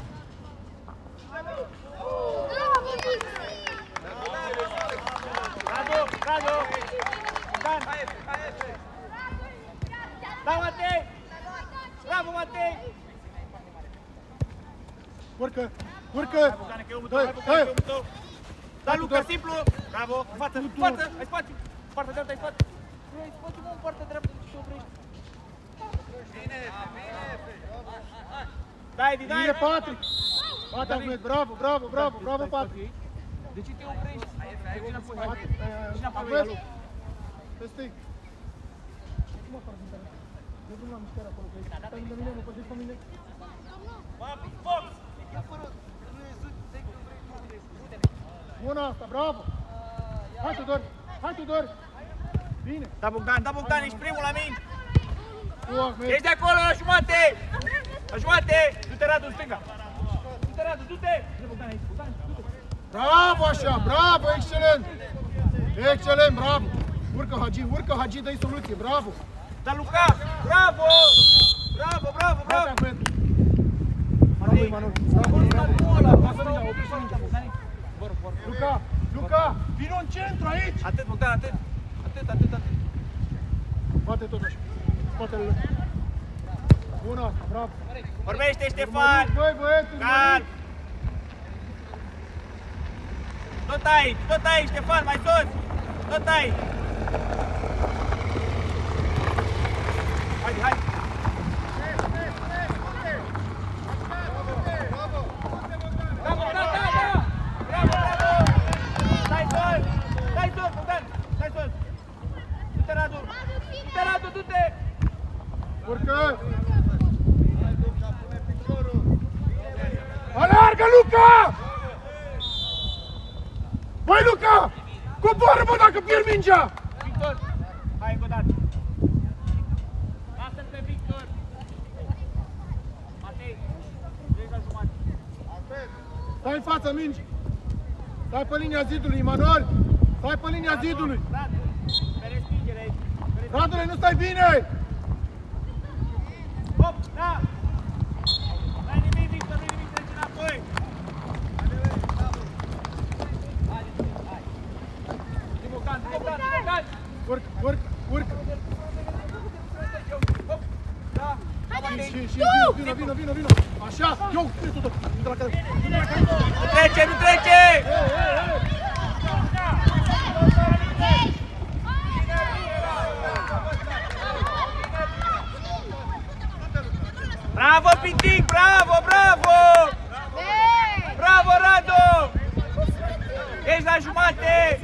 Speaker 3: bravo, bravo! Dan! Da, Matei! Bravo, Matei!
Speaker 1: Urcă! Urcă!
Speaker 3: Bogdane, că e omul
Speaker 1: Dă-i,
Speaker 3: tău, Bogdane, că e
Speaker 1: dă-i.
Speaker 3: omul tău! Da, Luca,
Speaker 1: Tudor.
Speaker 3: simplu! Bravo! În față, în față, ai spate! Partea dreaptă, ai spate! Ai spate, mă, în partea dreaptă, și oprești! Dai, Edi, dai!
Speaker 1: Bine, Patrick! Bate, Ahmed, bravo, bravo, bravo, bravo, Patrick!
Speaker 3: De ce te oprești? Te vii înapoi, hai!
Speaker 1: Patrick,
Speaker 3: Și înapoi,
Speaker 1: Ahmed!
Speaker 3: alo.
Speaker 1: Peste! Cum afară din care? Eu drum la mișcare acolo, că stai lângă mine, mă păzești pe mine? Bună asta, bravo! Hai, Tudor! Hai, Tudor! Bine!
Speaker 3: Da, Bogdan, ești primul la mine!
Speaker 1: Tu, Ahmed!
Speaker 3: Ești de acolo, la jumate! La jumate! Du-te, Radu, în stânga! Du-te, Radu, du-te! Bine, Bogdan, aici, Bogdan, du-te!
Speaker 1: Bravo așa, bravo, excelent! Excelent, bravo! Urcă Hagi, dă-i soluție, bravo!
Speaker 3: Da, Luca! Bravo! Bravo, bravo,
Speaker 1: Bravo,
Speaker 3: bravo!
Speaker 1: Ahmed!
Speaker 3: Matei,
Speaker 1: Bravo, Emanuel. Bravo, bravo. Lasă mingea, oprește mingea. Luca, Luca, vino în centru aici.
Speaker 3: Atât, Bogdan, atât. Atât.
Speaker 1: Bate tot așa. Spatele lui. Bună asta, bravo.
Speaker 3: Vorbește, Ștefan.
Speaker 1: Băi, băieți,
Speaker 3: Cal. Tot aici, Ștefan, mai sus. Tot aici. Haide. Bravo. Stai sus, Bogdan. Stai sus. Du-te, Radu, du-te.
Speaker 1: Urcă! Alargă, Luca! Băi, Luca! Coboară, bă, dacă pierd mingea!
Speaker 3: Victor, hai încă o dată. Lasă-l pe Victor. Matei, treci la jumătate.
Speaker 1: Stai în fața mingii! Stai pe linia zidului, Emanuel! Stai pe linia zidului!
Speaker 3: Radu, pe respingere aici.
Speaker 1: Radule, nu stai bine!
Speaker 3: Hop, da! N-ai nimic, Victor, nu-i nimic, treci înapoi. Bogdan!
Speaker 1: Urcă!
Speaker 3: Hop, da!
Speaker 1: Și, vino! Așa! Eu, tot! Intră la care!
Speaker 3: Nu trece! Bravo, Pitic! Bravo! Bravo, Radu! Ești la jumate!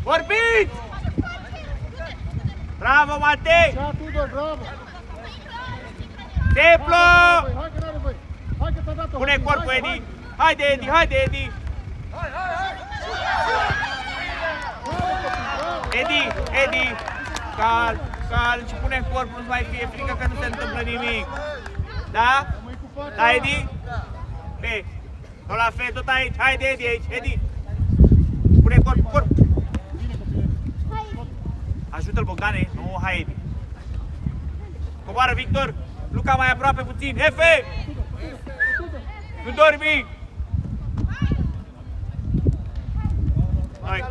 Speaker 3: Vorbiți! Bravo, Matei!
Speaker 1: Așa, Tudor, bravo!
Speaker 3: Templu!
Speaker 1: Hai că n-are băi! Hai că ți-a dat-o!
Speaker 3: Pune corpul, Edi! Haide, Edi! Edi! Cal! Și pune corpul, nu mai fie frică că nu se întâmplă nimic! Da? Da, Edi? Pe! Tot la fel, tot aici! Haide, Edi, aici! Edi! Pune corp! Ajută-l, Bogdane! Nu, hai, Edi! Coboară, Victor! Luca mai aproape puțin! Efe! Nu dormi! Hai!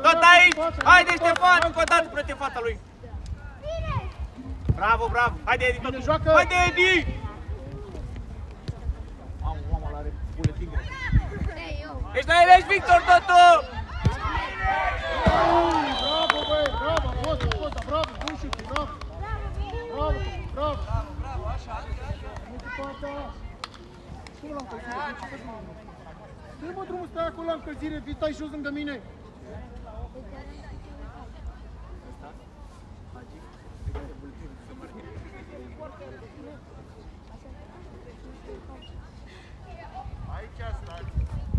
Speaker 3: Tot aici! Haide, Ștefan! Încă o dată plăte fața lui! Bravo! Haide, Edi, totuși! Haide, Edi! Mamă, ăla are buletin greu. Ești la ele, ești Victor, totul!
Speaker 1: Bravo, băi! Bravo! Posta! Bravo! Bun șut! Bravo! Bravo! Așa! Cum l-am încălzire? Dă-i mă drumul, stai acolo la încălzire, vii, stai jos lângă mine!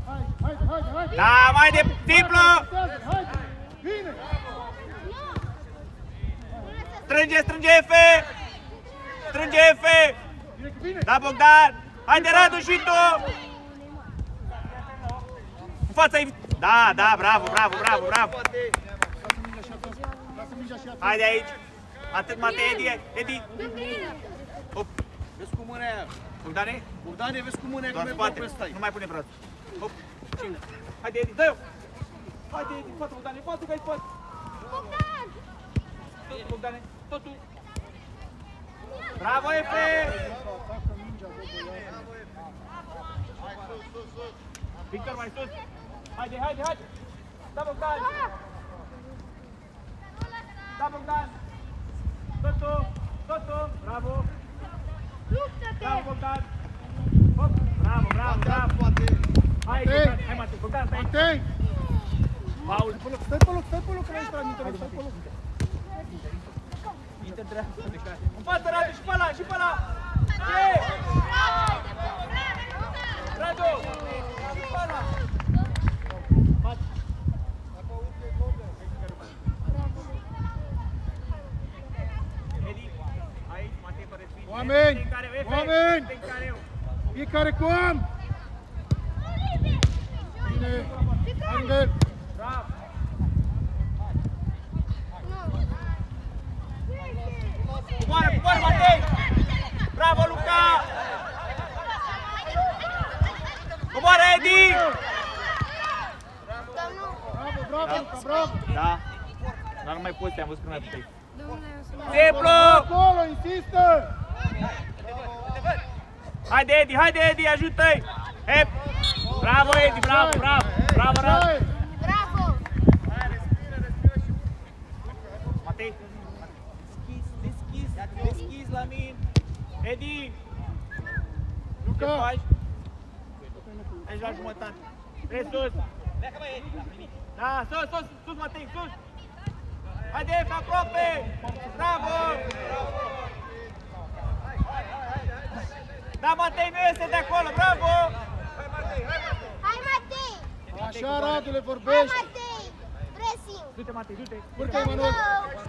Speaker 1: Hai!
Speaker 3: Da, mai de simplu!
Speaker 1: Haide! Bine!
Speaker 3: Strânge, Efe!
Speaker 1: Bine!
Speaker 3: Da, Bogdan! Haide, Radu, și tu! Cu fața-i... Da, bravo!
Speaker 1: Lasă mingea și atât!
Speaker 3: Haide aici! Atât, Matei, Edi! Hop!
Speaker 4: Vezi cu mâna aia.
Speaker 3: Bogdane?
Speaker 4: Bogdane, vezi cu mâna aia
Speaker 3: Doar
Speaker 4: cum e
Speaker 3: spate,
Speaker 4: pe stai.
Speaker 3: nu mai pune brațul. Hop! Haide, Edi, dă-o! Haide, Edi, poate, Bogdane, poate că ai spate! Totul, Bogdane, totul! Bravo, Efe! Victor, mai sus! Haide! Da, Bogdan! Totul! Bravo! Bravo, Bogdan! Hop! Bravo! Hai, Bogdan, stai!
Speaker 1: Matei!
Speaker 3: Paul!
Speaker 1: Stai pe loc, că n-ai intrat nimic, stai pe loc!
Speaker 3: Intră dreapta de care. În față, Radu, și pe ăla! Ce? Radu! Și pe ăla! Edi, aici, Matei, pe respinge.
Speaker 1: Oameni! Fiecare cu om! Bine! Hai lângă el.
Speaker 3: Bravo! Coboară, coboară, Matei! Bravo, Luca! Coboară, Edi!
Speaker 1: Bravo, bravo, Luca, bravo.
Speaker 3: Da. Dar nu mai poți, am văzut că nu mai puteai.
Speaker 5: Domnule,
Speaker 3: Simplu!
Speaker 1: Acolo, insistă!
Speaker 3: Haide, Edi, ajută-i! Hep! Bravo, Edi, bravo, bravo! Bravo, Radu!
Speaker 1: Hai!
Speaker 5: bravo!
Speaker 3: Matei! Deschis la mine! Edi! Ce
Speaker 1: Luca!
Speaker 3: faci? Aici la jumătate. Trei sus! Da, sus, Matei, sus! Haide, fă aproape! Bravo! Da, Matei, nu este de acolo, bravo!
Speaker 5: Hai, Matei!
Speaker 1: Așa, Radu, le
Speaker 5: Hai,
Speaker 1: vorbești.
Speaker 5: Matei! Pressing!
Speaker 3: Du-te, Matei, du-te!
Speaker 1: Urcă, Emanuel.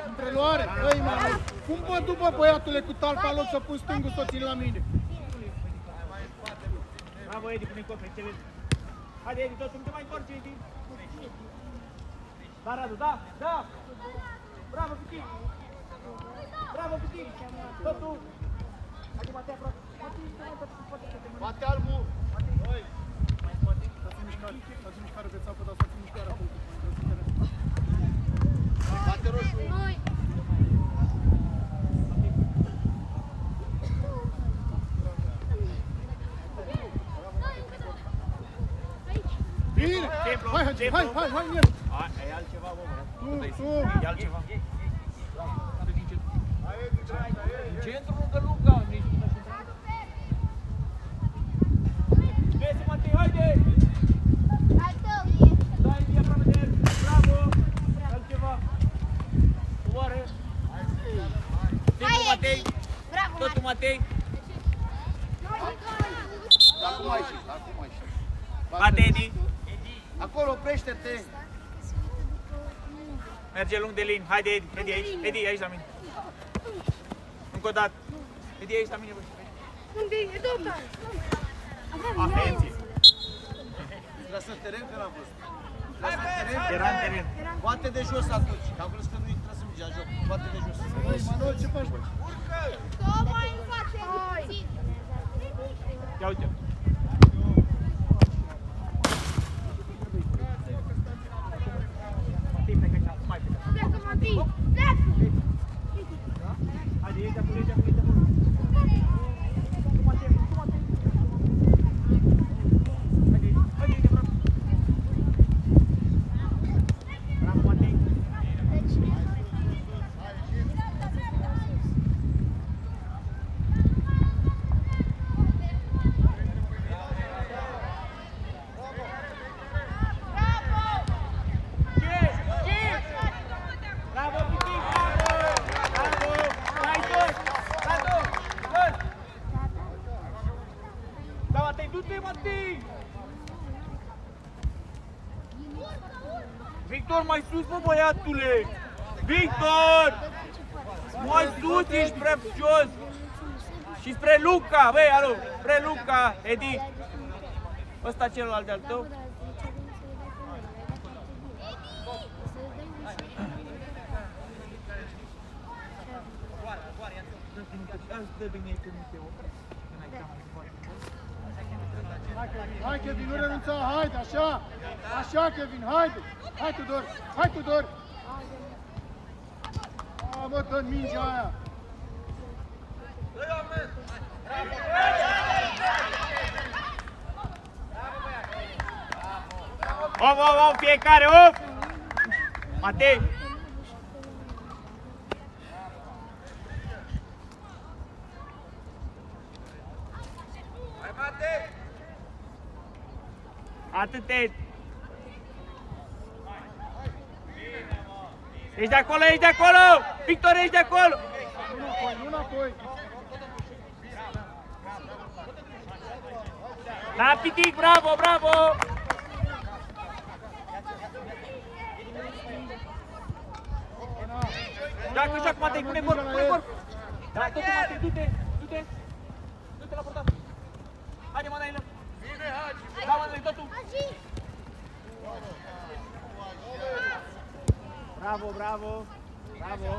Speaker 1: În preluare. Băi, Emanuel. Cum mă după băiatule cu talpa în loc să pun stângul să o țin la mine?
Speaker 3: Bravo, Edi, pune copii, excelent! Haide, Edi, tot, nu te mai întorci, Edi! Da, Radu, da! Bravo, Putin! Bravo, Putin! Tot tu! Haide, Matei, aproape!
Speaker 1: Bate albul. Băi. Dați-mi mișcare. Dați-mi mișcare de țapă, dați-mi mișcare acolo.
Speaker 4: Bate roșu.
Speaker 5: Noi!
Speaker 1: Bine!
Speaker 3: Simplu,
Speaker 1: Hai, Hagi,
Speaker 3: simplu.
Speaker 1: hai, în el.
Speaker 3: E altceva, bă,
Speaker 1: Tu.
Speaker 3: E altceva.
Speaker 2: Centru lângă Luca, nici nu
Speaker 3: Vezi, Matei, haide!
Speaker 5: Al tău e!
Speaker 3: Da, Edi, aproape de el! Bravo! Altceva! Coboară! Simplu,
Speaker 5: Hai,
Speaker 3: Matei!
Speaker 5: Edi! Bravo,
Speaker 3: Tot tu,
Speaker 5: Matei!
Speaker 3: Matei!
Speaker 4: Acum ai ieșit, acum ai ieșit.
Speaker 3: Bate, Edi!
Speaker 4: Acolo, oprește-te.
Speaker 3: Merge lung de lin. Haide, Edi, Edi, aici la mine. Încă o dată. Edi, aici la mine, băi.
Speaker 5: Unde e Dota?
Speaker 3: Atenție!
Speaker 4: Lasă în teren că n-am văzut. Lasă în teren.
Speaker 3: Era în teren.
Speaker 4: Bate de jos atunci. Că am vrut că nu intră să mergea joc. Bate de jos.
Speaker 1: Băi, Manuel, ce faci, bă?
Speaker 5: Două mai în față, puțin!
Speaker 3: Ia uite. Matei, plecă aici. Nu mai plecă.
Speaker 5: Pleacă, Matei! Pleacă!
Speaker 3: Haide, ieși de acolo, ieși de acolo, ieși de acolo. Tu, Matei, tu, Matei. Haide, de aproape. Bravo, Matei. Bravo, Piti, bravo! Hai, sus! Radu! Sus! Da, Matei, du-te, Matei! Victor, mai sus, mă, băiatule! Victor! Mai sus, ești prea jos! Și spre Luca, băi, alo! Spre Luca, Edi! Ăsta celălalt de-al tău?
Speaker 1: Hai, Kevin, nu renunța, haide, așa! Așa, Kevin, haide! Hai, Tudor! Hai, Tudor! A, mă, dă-n mingea aia!
Speaker 3: Om, fiecare, om! Matei! Atât e. Ești de acolo, ești de acolo! Victor, ești de acolo!
Speaker 1: Nu înapoi, nu înapoi!
Speaker 3: Da, Pitic, bravo, bravo! Joacă, joacă, Matei, pune corp, pune corp! Da, totul, Matei, du-te, du-te! Du-te la portar! Haide, Madailă! Da, Madailă, totul!
Speaker 5: Agi!
Speaker 3: Bravo, bravo. Bravo.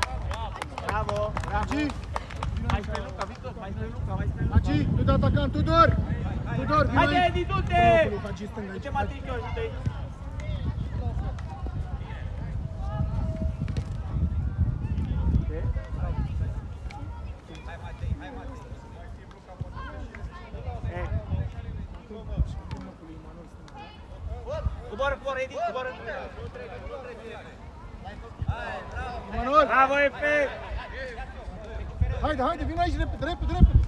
Speaker 3: Bravo, bravo.
Speaker 1: Agi!
Speaker 3: Mai spre Luca, Victor, mai spre Luca, mai spre Luca.
Speaker 1: Agi, tu de atacant, Tudor! Tudor, vino
Speaker 3: Haide,
Speaker 1: aici!
Speaker 3: Edi, du-te!
Speaker 1: Locul, Agi, stânga aici.
Speaker 3: Du-te, Matric, eu ajută-i. Coboară, coboară, Edi, coboară.
Speaker 1: Manuel!
Speaker 3: Bravo, Efe!
Speaker 1: Haide, haide, vino aici, repede, repede, repede!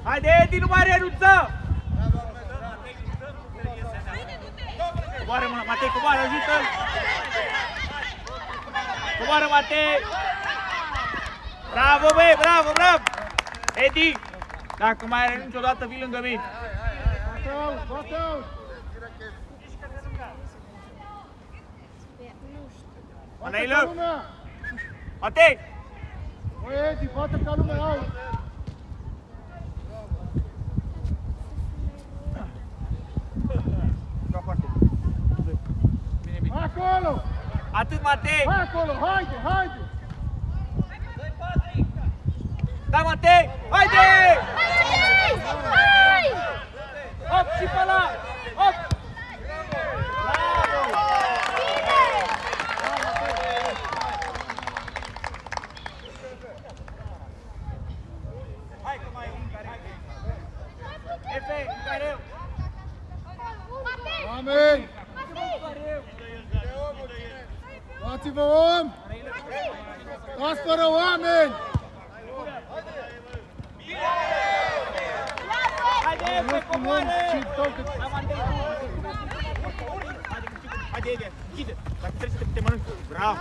Speaker 3: Haide, Edi, nu mai renunță! Coboară, Matei, coboară, ajută-l! Coboară, Matei! Bravo, băi, bravo, bravo! Edi, dacă mai renunți odată, vii lângă mine.
Speaker 1: Bate out, bate out!
Speaker 3: Manailă!
Speaker 1: Bate ca lumea!
Speaker 3: Matei!
Speaker 1: Băi, Edi, bate ca lumea, out! Hai acolo!
Speaker 3: Atât, Matei!
Speaker 1: Hai acolo, haide, haide!
Speaker 3: Da, Matei! Haide!
Speaker 5: Hai!
Speaker 3: Hop, și pe ăla! Hop! Bravo! Hai că mai e un care... Efe, un careu!
Speaker 1: Oameni! Luați-vă om! Stați fără oameni!
Speaker 3: Haide, Efe,
Speaker 1: Nu spunem
Speaker 3: coboare!
Speaker 1: și tot cât...
Speaker 3: Da, Matei, haide, Ede, închide! Dacă trebuie să te mănânci. Bravo!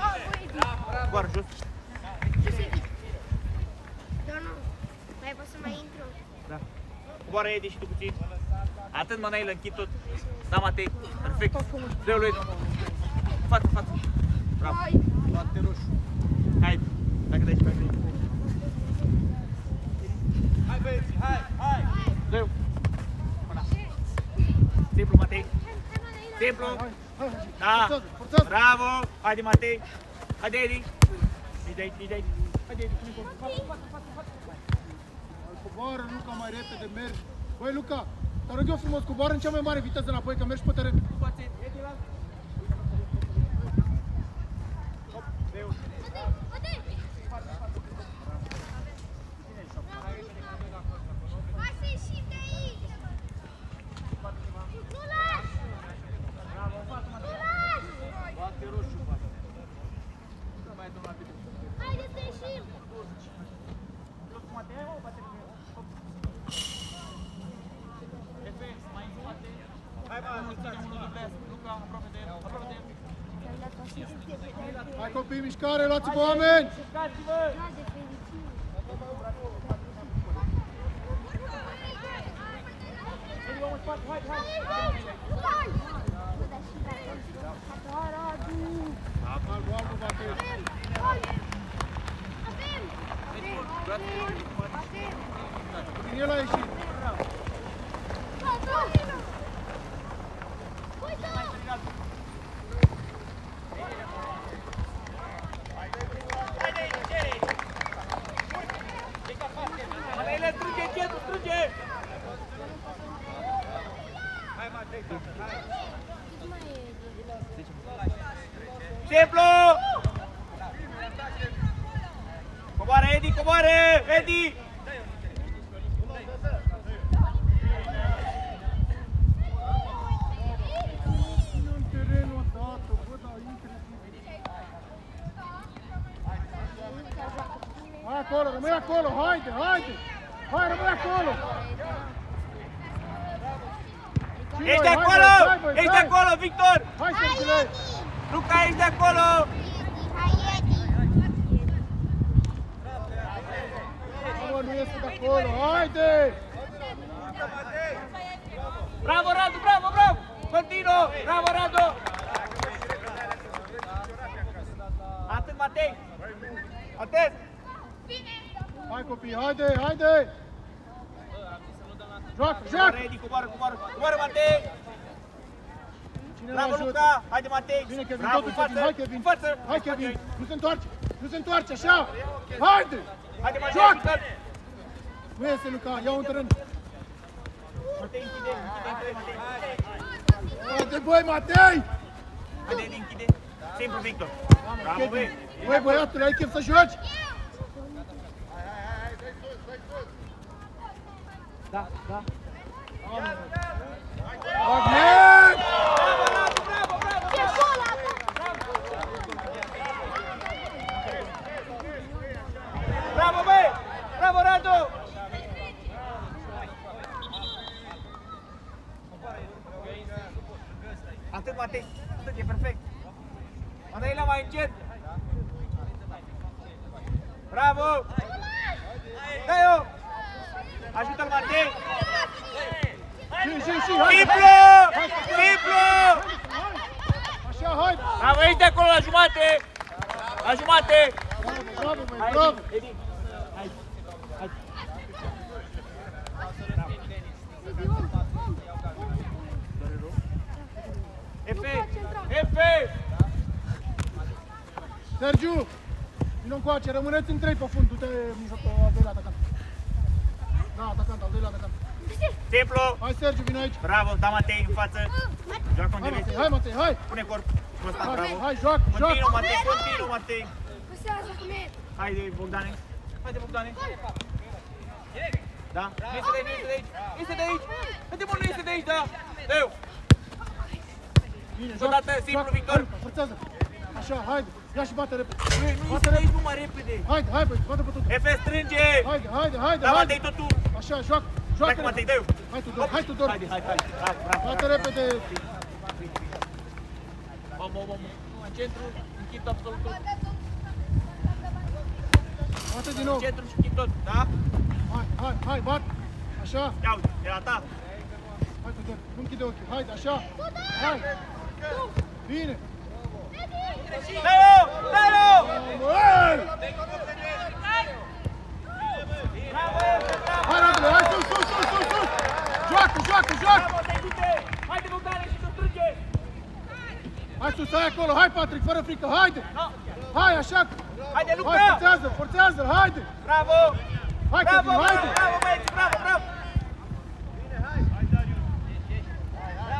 Speaker 3: Coboară jos.
Speaker 5: Mai pot să mai intru?
Speaker 3: Da. Coboară, Edi, și tu puțin. Atât, Manailă, închid tot. Da, Matei, perfect. Dă-o lui. Față, față. Bravo.
Speaker 4: Bate roșu.
Speaker 3: Hai, dacă dai și pe mine.
Speaker 4: Hai băieți, hai, hai!
Speaker 3: Dă-o. Mâna. Simplu, Matei. Simplu.
Speaker 1: Hai, hai, hai,
Speaker 3: Da.
Speaker 1: forțează, forțează!
Speaker 3: Bravo. Haide, Matei. Haide, Edi. Nici de aici, nici de aici. Haide, Edi.
Speaker 1: Coboară, Luca, mai repede, mergi! Băi, Luca, te rog eu frumos, coboară în cea mai mare viteză înapoi, că mergi pe teren.
Speaker 3: Edi, la. Hop, dă-o.
Speaker 5: Hai să ieșim de aici! Nu lași! Nu lași!
Speaker 4: Bate roșu, bate.
Speaker 5: Haideți să ieșim!
Speaker 4: Hai, mă,
Speaker 1: Hai copii, mișcare, luați-vă oameni!
Speaker 3: Mișcați-vă! Edi, omul în spate, hai, hai!
Speaker 1: Albu, albu, bate! Din el a ieșit!
Speaker 3: Manailă, strânge, încetul, strânge!
Speaker 4: hai, Matei, hai!
Speaker 3: Simplu! Coboară, Edi, coboară! Edi!
Speaker 1: În terenul odată, bă, da, incredibil! Hai acolo, rămâi acolo, haide, haide! Hai, rămâi acolo! Și noi,
Speaker 3: Ești de
Speaker 1: hai,
Speaker 3: acolo!
Speaker 1: băi, hai, băi,
Speaker 3: Ești de
Speaker 1: hai!
Speaker 3: acolo, Victor!
Speaker 1: Hai, Sergile!
Speaker 3: Luca, ești de acolo!
Speaker 1: Mă, nu este de acolo, haide!
Speaker 3: Bravo, Radu, bravo, bravo! Continuă! Bravo, Radu! Atât, Matei! Atât!
Speaker 1: Hai copii, haide, haide! Joacă,
Speaker 3: Coboară,
Speaker 1: joacă!
Speaker 3: Edi, coboară, coboară! Coboară, Matei!
Speaker 1: Cine
Speaker 3: Bravo, Bravo,
Speaker 1: ajută.
Speaker 3: Luca! Haide, Matei!
Speaker 1: Bine, Kevin,
Speaker 3: Bravo,
Speaker 1: totul,
Speaker 3: în față!
Speaker 1: Kevin, hai, Kevin!
Speaker 3: În față!
Speaker 1: Hai, Kevin! Nu se întoarce! Nu se întoarce, așa! Haide!
Speaker 3: Haide, Matei,
Speaker 1: Joacă!
Speaker 3: ajută-l!
Speaker 1: Nu iese, Luca, ia un teren!
Speaker 3: Matei, închide, Matei!
Speaker 1: Haide, băi, Matei!
Speaker 3: Haide, Edi, închide! Simplu, Victor! Bravo,
Speaker 1: Kevin!
Speaker 3: băi!
Speaker 1: Băi, băiatule, ai chef să joci? Da, da. Ahmed!
Speaker 5: Ce gol a
Speaker 3: Bravo, băi! Bravo, Radu! Atât, Matei! Atât, e perfect! Matei, la mai încet! Bravo! Dă-i-o! Ajută-l, Matei!
Speaker 1: Și, hai!
Speaker 3: Simplu! Simplu!
Speaker 1: Așa, hai!
Speaker 3: Bravo, ești de acolo la jumate! La jumate!
Speaker 1: Bravo, băi,
Speaker 3: Hai,
Speaker 1: bravo!
Speaker 3: Edi! Hai! Hai! Efe! Efe!
Speaker 1: Sergiu! Vino încoace, rămâneți în 3 pe fund, du-te în mijlocul al doilea atacant. Da, atacant, al doilea atacant.
Speaker 3: Simplu!
Speaker 1: Hai, Sergiu, vino aici.
Speaker 3: Bravo, da Matei în față! Joacă unde
Speaker 1: Hai,
Speaker 3: vrei!
Speaker 1: Matei, hai, Matei, hai!
Speaker 3: Pune corp! Ăsta,
Speaker 1: Hai,
Speaker 3: bravo!
Speaker 1: hai, joacă,
Speaker 3: Continuă,
Speaker 1: joacă!
Speaker 3: Matei! Continuă, Matei!
Speaker 5: Păsează, Ahmed!
Speaker 3: Haide, Bogdane! Haide, Bogdane! Da? Nu este de aici, nu este de aici! Nu este de aici! Haide, mă, nu este de aici, da! Dă-i!
Speaker 1: Bine,
Speaker 3: Odată, simplu, Victor.
Speaker 1: Hai, forțează! Așa, haide, ia și bate repede!
Speaker 3: Nu este de aici, nu mai repede!
Speaker 1: Haide, hai, băi, bate pe totul!
Speaker 3: Efe, strânge!
Speaker 1: Haide, haide, haide,
Speaker 3: Da,
Speaker 1: haide!
Speaker 3: Matei, tot tu!
Speaker 1: Așa, joacă,
Speaker 3: Hai
Speaker 1: joacă!
Speaker 3: cu Matei, dă-i!
Speaker 1: Hai, Tudor, hai, Tudor!
Speaker 3: Haide, hai, hai! Bravo, bravo!
Speaker 1: Bate repede!
Speaker 3: Bom, bom, bom! În centru, închid absolut tot!
Speaker 1: Bate din nou!
Speaker 3: În centru și închid tot, da?
Speaker 1: Hai, hai, hai, bat! Așa!
Speaker 3: Ia uite, e la ta!
Speaker 1: Hai, Tudor, nu închide ochii, haide, așa! Hai! Bine!
Speaker 3: Dă-i-o! Dă-i-o!
Speaker 1: Samuel! Hai, Radule, hai, sus, sus, sus, sus, sus! Joacă, joacă, joacă!
Speaker 3: Bravo, te iubite! Haide, Bogdane, și tu strânge!
Speaker 1: Hai sus, hai acolo, hai, Patrick, fără frică, haide!
Speaker 3: No.
Speaker 1: Hai, așa!
Speaker 3: Haide, Luca!
Speaker 1: Hai, forțează, forțează, haide!
Speaker 3: Bravo!
Speaker 1: Hai,
Speaker 3: Bravo,
Speaker 1: Kevin,
Speaker 3: bravo,
Speaker 1: haide!
Speaker 3: bravo, băieți, bravo, bravo!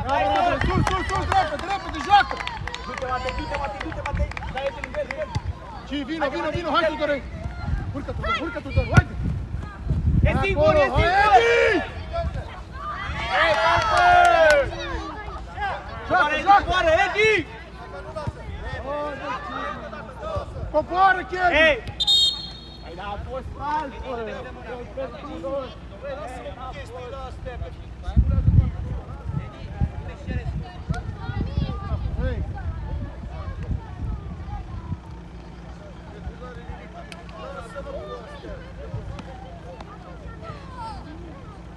Speaker 1: Bravo, Radule, sus, sus, sus, repede, repede, joacă!
Speaker 3: Du-te, Matei, du-te, Matei, du-te, Matei! Dai, ești lângă el,
Speaker 1: Și vino, vino, vino, hai, Tudor! Urcă, Tudor, haide!
Speaker 3: E
Speaker 1: Hai
Speaker 3: singur, e
Speaker 1: acolo, hai,
Speaker 3: singur!
Speaker 1: Edi!
Speaker 3: Ei, Marco!
Speaker 1: Joacă,
Speaker 3: Edi,
Speaker 1: joacă!
Speaker 3: coboară, Edi!
Speaker 1: Coboară, Kevin!
Speaker 3: Ei! Ai, dar a fost fals, bă!
Speaker 1: Hei!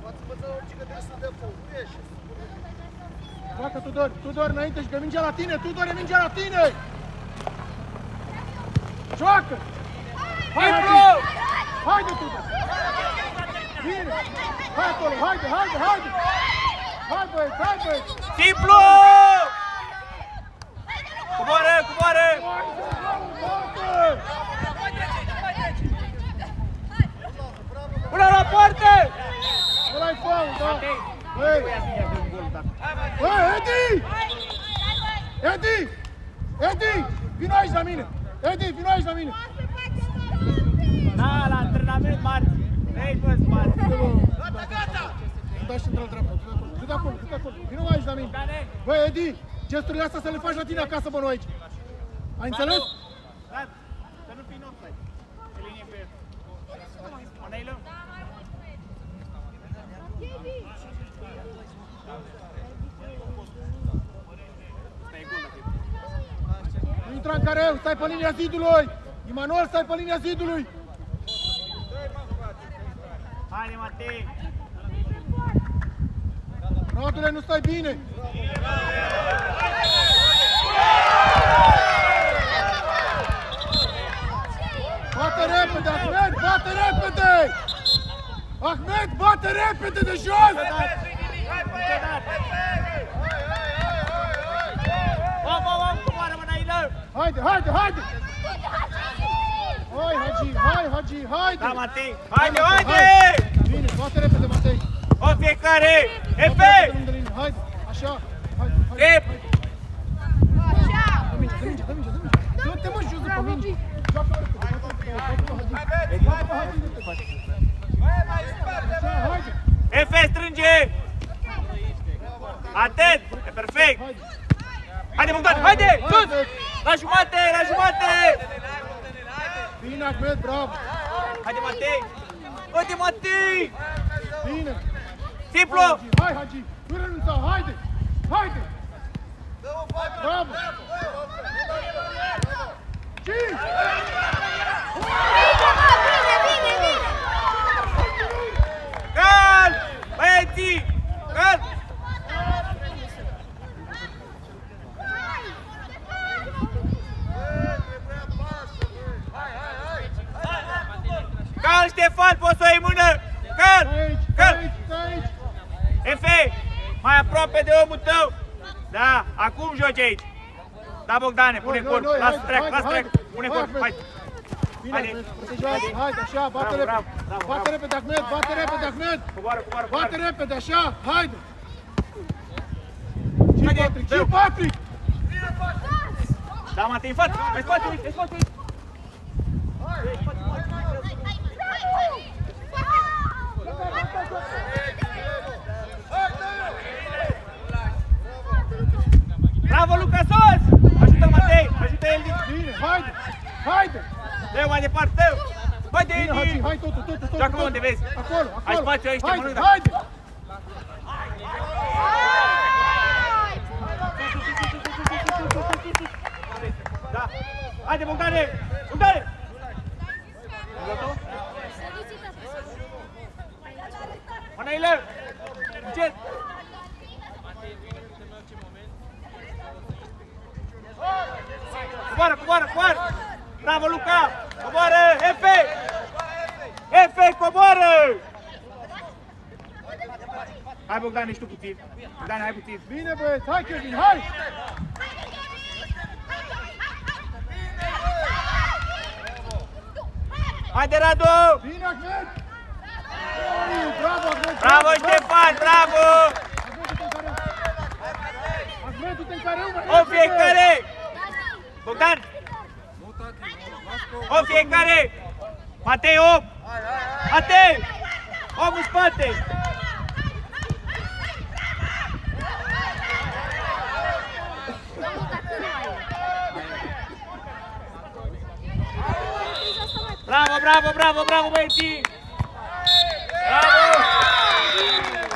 Speaker 4: V-ați învățat la orice că trebuie să dă foc. Nu ieși.
Speaker 1: Joacă, Tudor, Tudor, înainte și că mingea la tine, Tudor, e mingea la tine! Joacă! Hai,
Speaker 3: Simplu!
Speaker 1: haide, Tudor! Bine! Hai acolo, haide, haide, haide! Hai, băieți, hai, băieți!
Speaker 3: Simplu! Coboară, coboară! Până la poartă!
Speaker 1: Ăla-i faul, da?
Speaker 3: Matei!
Speaker 1: Băi!
Speaker 3: Băi, azi ia de un gol, dar...
Speaker 1: Băi, Edi! Edi! Edi! Vino aici la mine! Edi, vino aici la mine!
Speaker 3: Da, la antrenament mari! Ei, bă, spate!
Speaker 1: Îmi dai și într-al dreapta, du-te acolo, du-te acolo, vino aici la mine! Băi, Edi, gesturile astea să le faci la tine acasă, bă, nu aici! Ai înțeles?
Speaker 3: Da, să nu fii în offside. E linie pe el. Maneilă? Asta e gol dacă e.
Speaker 1: Nu intra în careu, stai pe linia zidului! Emanuel, stai pe linia zidului!
Speaker 3: Haide, Matei!
Speaker 1: Radule, nu stai bine! Bate repede, Ahmed, bate repede! Ahmed, bate repede de jos!
Speaker 3: Hai,
Speaker 1: haide, haide! Hai, Hagi, hai, Hagi, haide!
Speaker 3: Da, Matei! Haide, haide!
Speaker 1: Bine, bate repede, Matei!
Speaker 3: O fiecare!
Speaker 1: Bate
Speaker 3: Efe!
Speaker 1: lângă linie, haide! Așa! Haide, haide!
Speaker 3: Trep!
Speaker 1: Dă minge, dă minge, dă minge, dă minge! Du-te mă jos după minge! Joacă repede, bate-o, Hagi! Bate-o, Hagi! Așa, haide!
Speaker 3: Efe, strânge! Atent! E perfect! Haide, Bogdan, haide! Sus! La jumate, la jumate!
Speaker 1: Bine, Ahmed, bravo!
Speaker 3: Haide, Matei! Haide, Matei!
Speaker 1: Bine!
Speaker 3: Simplu!
Speaker 1: Hai, Hagi! Nu renunța, haide! Haide! Bravo! 5!
Speaker 3: Cal! Băieții! Cal! Cal, Ștefan, poți să o iei mână? Cal!
Speaker 1: Aici,
Speaker 3: Cal!
Speaker 1: aici, aici!
Speaker 3: Efe, mai aproape de omul tău! Da, acum joci aici! Da, Bogdane, pune
Speaker 1: Noi,
Speaker 3: corp,
Speaker 1: noi,
Speaker 3: lasă
Speaker 1: haide,
Speaker 3: trec,
Speaker 1: haide,
Speaker 3: lasă trec,
Speaker 1: haide.
Speaker 3: pune
Speaker 1: Hai,
Speaker 3: corp,
Speaker 1: Ahmed.
Speaker 3: hai!
Speaker 1: Bine,
Speaker 3: Haide.
Speaker 1: Ahmed, protejează, haide, așa, bate
Speaker 3: Bravo,
Speaker 1: repede!
Speaker 3: bravo,
Speaker 1: Bate
Speaker 3: bravo.
Speaker 1: repede, Ahmed, bate repede, Ahmed!
Speaker 3: Coboară, coboară,
Speaker 1: Bate
Speaker 3: coboară!
Speaker 1: repede, așa, haide! Și
Speaker 3: Haide,
Speaker 1: Patrick, și
Speaker 3: dă-o.
Speaker 1: Patrick!
Speaker 3: Da, Matei, în față, mai spate, uite, mai spate, uite! Bravo, Luca, sus! Ajută, Matei, ajută Eldi!
Speaker 1: Bine, haide! Haide!
Speaker 3: Dă-o mai departe, dă-o! Haide,
Speaker 1: Bine, Hagi,
Speaker 3: Eldi!
Speaker 1: hai totul!
Speaker 3: Joacă unde vezi.
Speaker 1: Acolo, acolo!
Speaker 3: Ai spațiu aici, te
Speaker 1: Haide,
Speaker 3: mănâncă.
Speaker 1: haide!
Speaker 3: Da! Haide, Bogdane! Bogdane! Mânaile! Încet! Coboară, coboară, coboară! Bravo, Luca! Coboară! Efe! Efe, coboară! Hai, Bogdan, ești tu puțin. Bogdan, hai puțin.
Speaker 1: Bine, băieți, hai, Kevin, hai!
Speaker 3: Haide, Radu!
Speaker 1: Bine, Ahmed! Ui, bravo, Ahmed!
Speaker 3: Bravo, Ștefan, bravo!
Speaker 1: Ahmed, du-te în careu, mai
Speaker 3: O
Speaker 1: repede!
Speaker 3: fiecare! Bogdan! O fiecare! Matei, om! Matei! Om în spate! Bravo, bravo, bravo, bravo, băieții! Bravo!